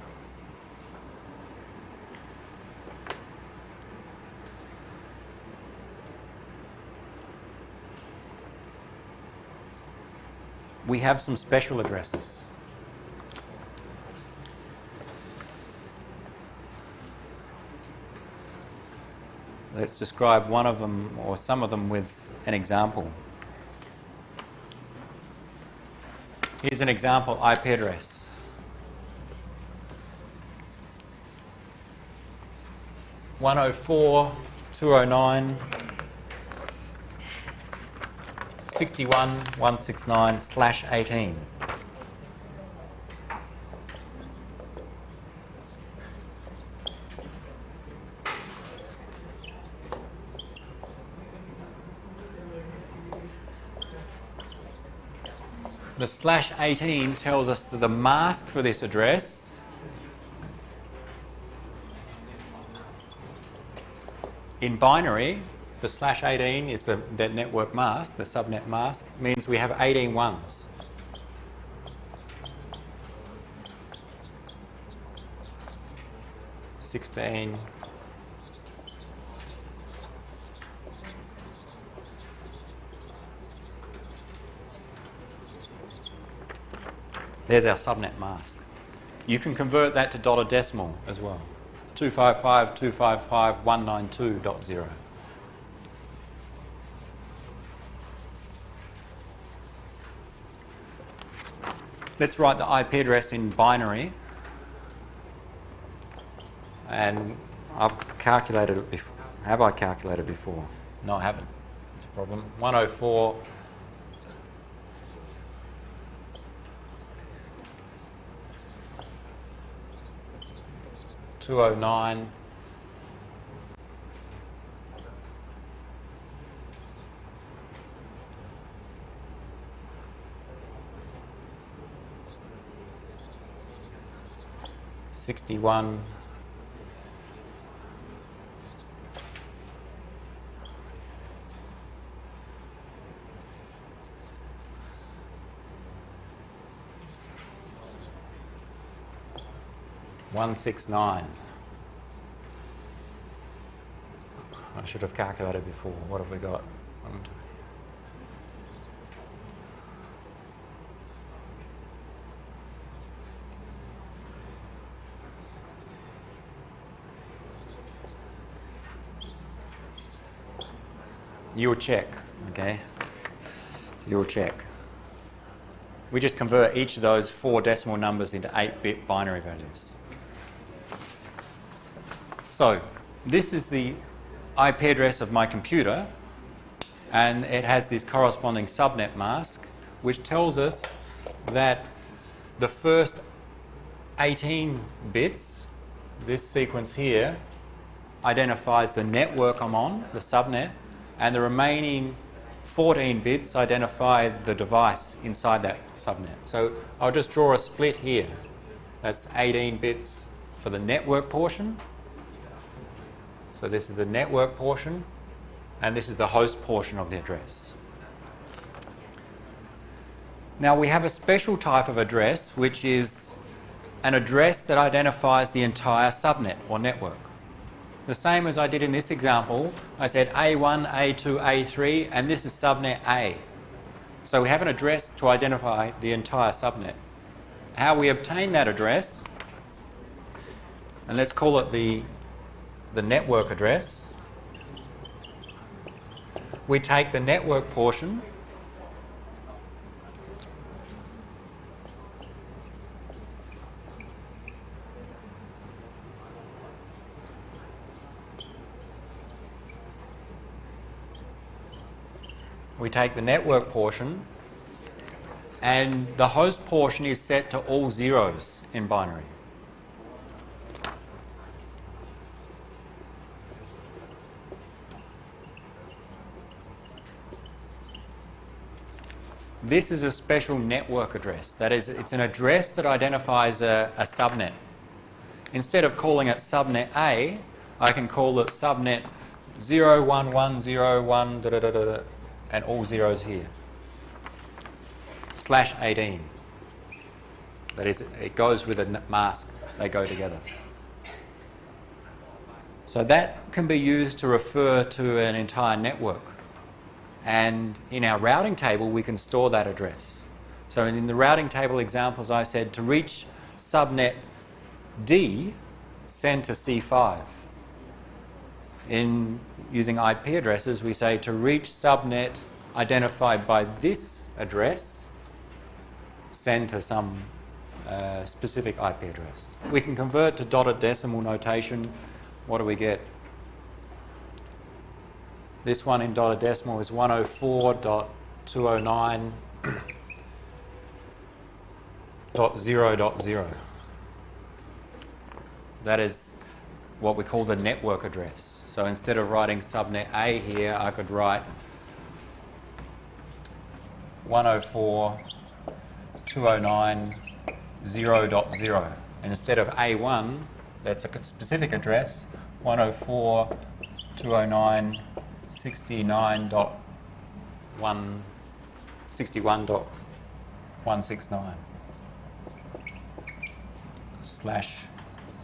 We have some special addresses. Let's describe one of them or some of them with an example. Here's an example IP address. 104.209.61.169/18. The /18 tells us that the mask for this address in binary, the /18 is the network mask, the subnet mask, means we have 18 ones. /16. There's our subnet mask. You can convert that to dotted decimal as well. 255.255.192.0. Let's write the IP address in binary. And I've calculated it before. Have I calculated before? No, I haven't. It's a problem. 104. 209. /61. 169. I should have calculated before. What have we got? You'll check, okay? You'll check. We just convert each of those 4 decimal numbers into 8-bit binary values. So this is the IP address of my computer, and it has this corresponding subnet mask, which tells us that the first 18 bits, this sequence here, identifies the network I'm on, the subnet, and the remaining 14 bits identify the device inside that subnet. So I'll just draw a split here. That's 18 bits for the network portion. So this is the network portion, and this is the host portion of the address. Now we have a special type of address, which is an address that identifies the entire subnet or network. The same as I did in this example, I said A1, A2, A3, and this is subnet A. So we have an address to identify the entire subnet. How we obtain that address, and let's call it the network address. We take the network portion, and the host portion is set to all zeros in binary. This is a special network address. That is, it's an address that identifies a subnet. Instead of calling it subnet A, I can call it subnet 01101 and all zeros here. /18. That is, it goes with a mask. They go together. So that can be used to refer to an entire network. And in our routing table, we can store that address. So in the routing table examples, I said to reach subnet D, send to C5. In using IP addresses, we say to reach subnet identified by this address, send to some specific IP address. We can convert to dotted decimal notation. What do we get? This one in dotted decimal is 104.209.0.0. That is what we call the network address. So instead of writing subnet A here, I could write 104.209.0.0. And instead of A1, that's a specific address, 104.209.61.169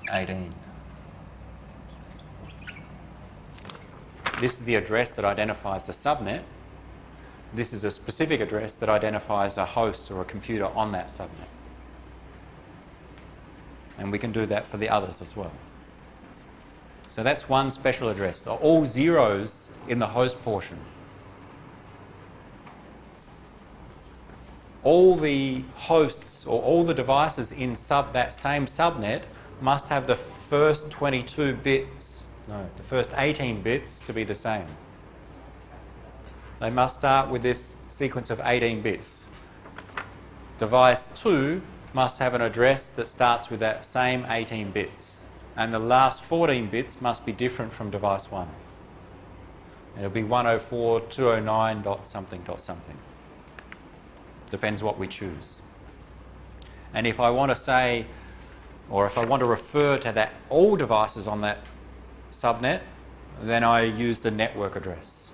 /18. This is the address that identifies the subnet. This is a specific address that identifies a host or a computer on that subnet. And we can do that for the others as well. So that's one special address. So all zeros in the host portion. All the hosts or all the devices in that same subnet must have the first 22 bits, no, the first 18 bits to be the same. They must start with this sequence of 18 bits. Device 2 must have an address that starts with that same 18 bits. And the last 14 bits must be different from device 1. It'll be 104.209.something.something. Depends what we choose. And if I want to say, or if I want to refer to that all devices on that subnet, then I use the network address.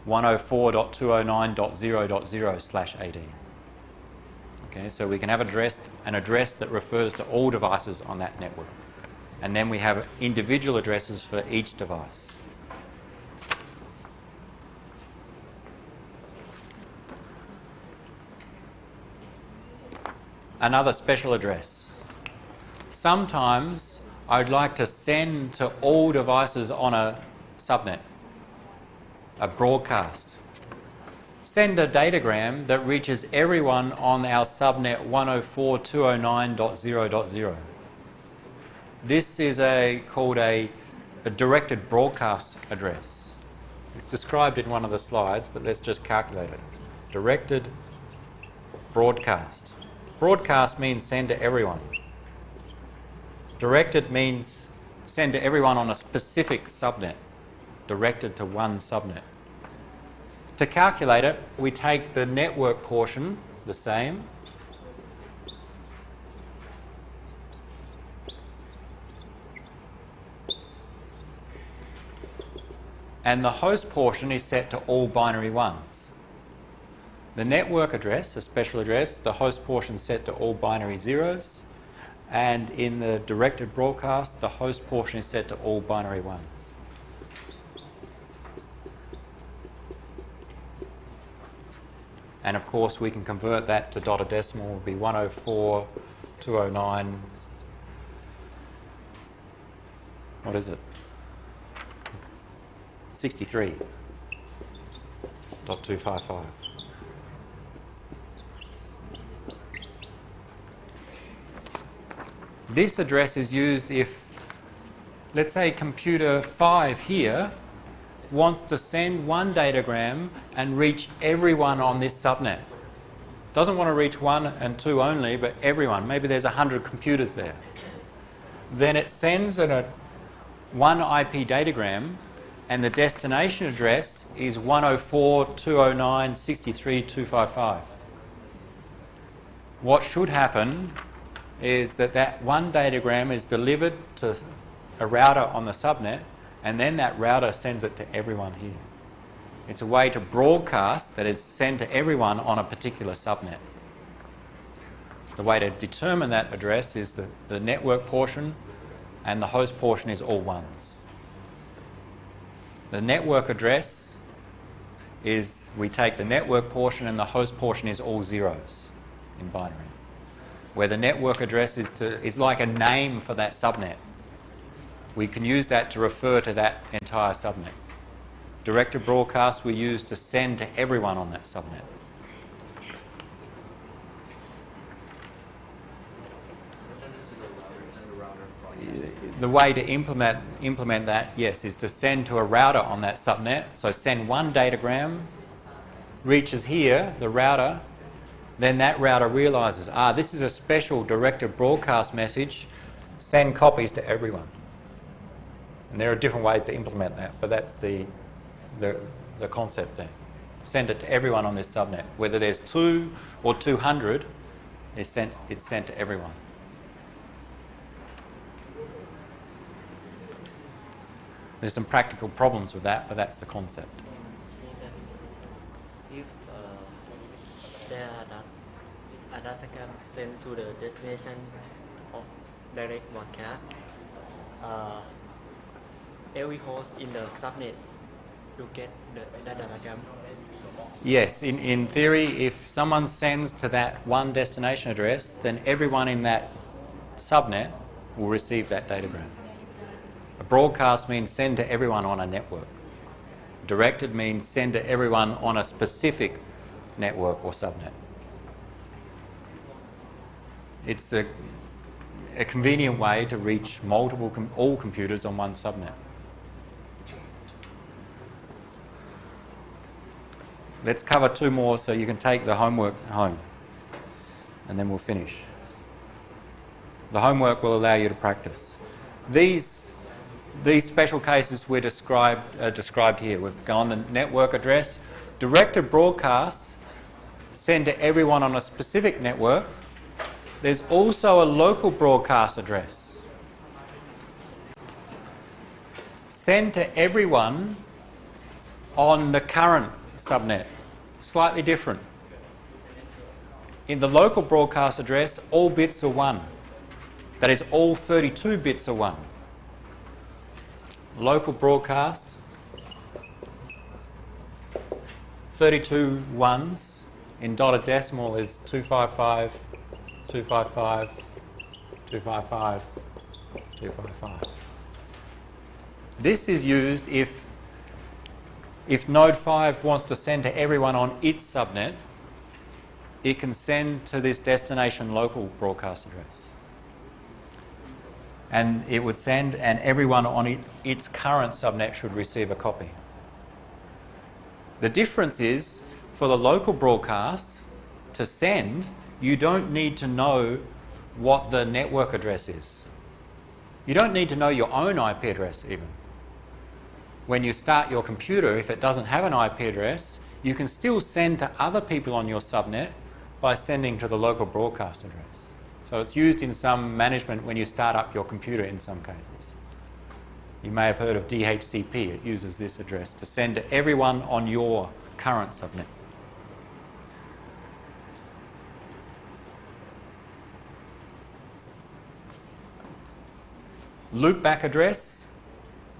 104.209.0.0/18. Okay, so we can have an address that refers to all devices on that network. And then we have individual addresses for each device. Another special address. Sometimes I'd like to send to all devices on a subnet, a broadcast. Send a datagram that reaches everyone on our subnet 104.209.0.0. This is called a directed broadcast address. It's described in one of the slides, but let's just calculate it. Directed broadcast. Broadcast means send to everyone. Directed means send to everyone on a specific subnet, directed to one subnet. To calculate it, we take the network portion, the same, and the host portion is set to all binary ones. The network address, a special address, the host portion set to all binary zeros, and in the directed broadcast, the host portion is set to all binary ones. And of course, we can convert that to dotted decimal, it would be 104.209. What is it? 63.255. This address is used if, let's say, computer 5 here wants to send one datagram and reach everyone on this subnet. Doesn't want to reach 1 and 2 only, but everyone. Maybe there's 100 computers there. Then it sends one IP datagram, and the destination address is 104.209.63.255. What should happen is that one datagram is delivered to a router on the subnet, and then that router sends it to everyone here. It's a way to broadcast that is sent to everyone on a particular subnet. The way to determine that address is the network portion, and the host portion is all ones. The network address is, we take the network portion and the host portion is all zeros in binary. Where the network address is like a name for that subnet. We can use that to refer to that entire subnet. Directed broadcast we use to send to everyone on that subnet. The way to implement that, yes, is to send to a router on that subnet. So send one datagram, reaches here, the router, then that router realizes, this is a special directed broadcast message, send copies to everyone. And there are different ways to implement that, but that's the concept there. Send it to everyone on this subnet. Whether there's 2 or 200, it's sent to everyone. There's some practical problems with that, but that's the concept. If there are a datagram sent to the destination of direct broadcast, every host in the subnet will get the datagram. Yes, in theory, if someone sends to that one destination address, then everyone in that subnet will receive that datagram. A broadcast means send to everyone on a network. Directed means send to everyone on a specific network or subnet. It's a convenient way to reach all computers on one subnet. Let's cover 2 more so you can take the homework home, and then we'll finish. The homework will allow you to practice. These special cases we're described here. We've gone the network address, directed broadcast, send to everyone on a specific network. There's also a local broadcast address. Send to everyone on the current subnet. Slightly different. In the local broadcast address, all bits are 1. That is, all 32 bits are 1. Local broadcast, 32 ones in dotted decimal is 255, 255, 255, 255. This is used if node 5 wants to send to everyone on its subnet, it can send to this destination local broadcast address. And it would send, and everyone on its current subnet should receive a copy. The difference is, for the local broadcast, to send, you don't need to know what the network address is. You don't need to know your own IP address even. When you start your computer, if it doesn't have an IP address, you can still send to other people on your subnet by sending to the local broadcast address. So it's used in some management when you start up your computer in some cases. You may have heard of DHCP. It uses this address to send to everyone on your current subnet. Loopback address,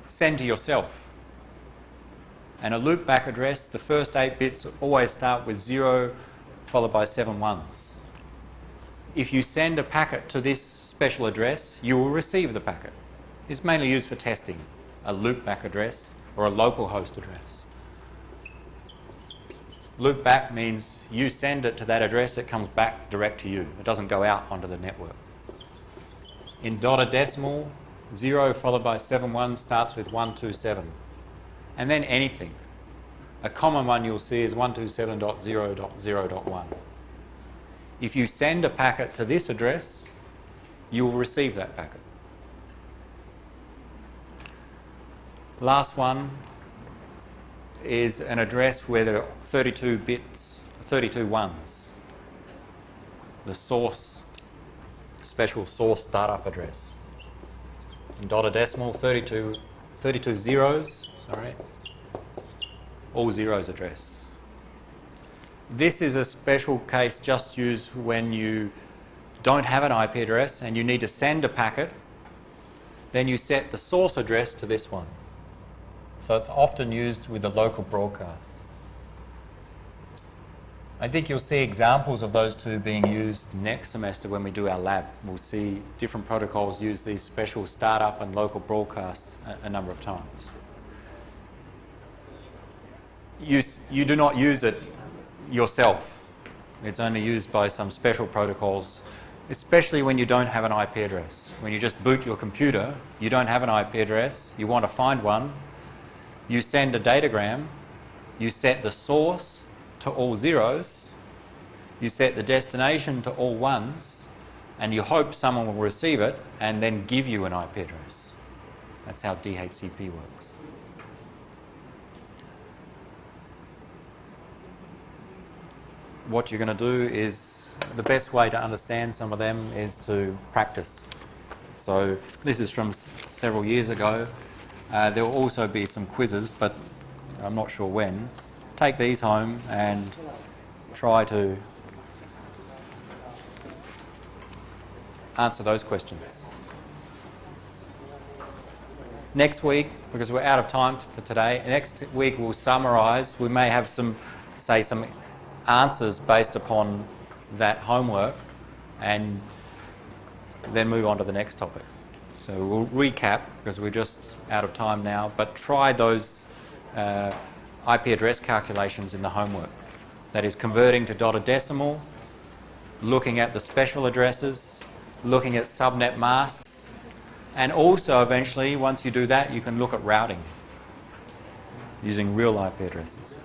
send to yourself. And a loopback address, the first 8 bits always start with 0 followed by 7 ones. If you send a packet to this special address, you will receive the packet. It's mainly used for testing, a loopback address or a local host address. Loopback means you send it to that address, it comes back direct to you. It doesn't go out onto the network. In dotted decimal, 0 followed by 7 ones starts with 127. And then anything. A common one you'll see is 127.0.0.1. If you send a packet to this address, you will receive that packet. Last one is an address where there are 32 bits, 32 ones. The source, special source startup address. In dotted decimal, 32 zeros, all zeros address. This is a special case just used when you don't have an IP address and you need to send a packet. Then you set the source address to this one. So it's often used with the local broadcast. I think you'll see examples of those two being used next semester when we do our lab. We'll see different protocols use these special startup and local broadcasts a number of times. You do not use it yourself. It's only used by some special protocols, especially when you don't have an IP address. When you just boot your computer, you don't have an IP address, you want to find one, you send a datagram, you set the source to all zeros, you set the destination to all ones, and you hope someone will receive it and then give you an IP address. That's how DHCP works. What you're going to do is, the best way to understand some of them is to practice. So this is from several years ago. There will also be some quizzes, but I'm not sure when. Take these home and try to answer those questions. Next week, because we're out of time for today, next week we'll summarise. We may have some answers based upon that homework and then move on to the next topic. So we'll recap because we're just out of time now, but try those IP address calculations in the homework. That is converting to dotted decimal, looking at the special addresses, looking at subnet masks, and also eventually, once you do that, you can look at routing using real IP addresses.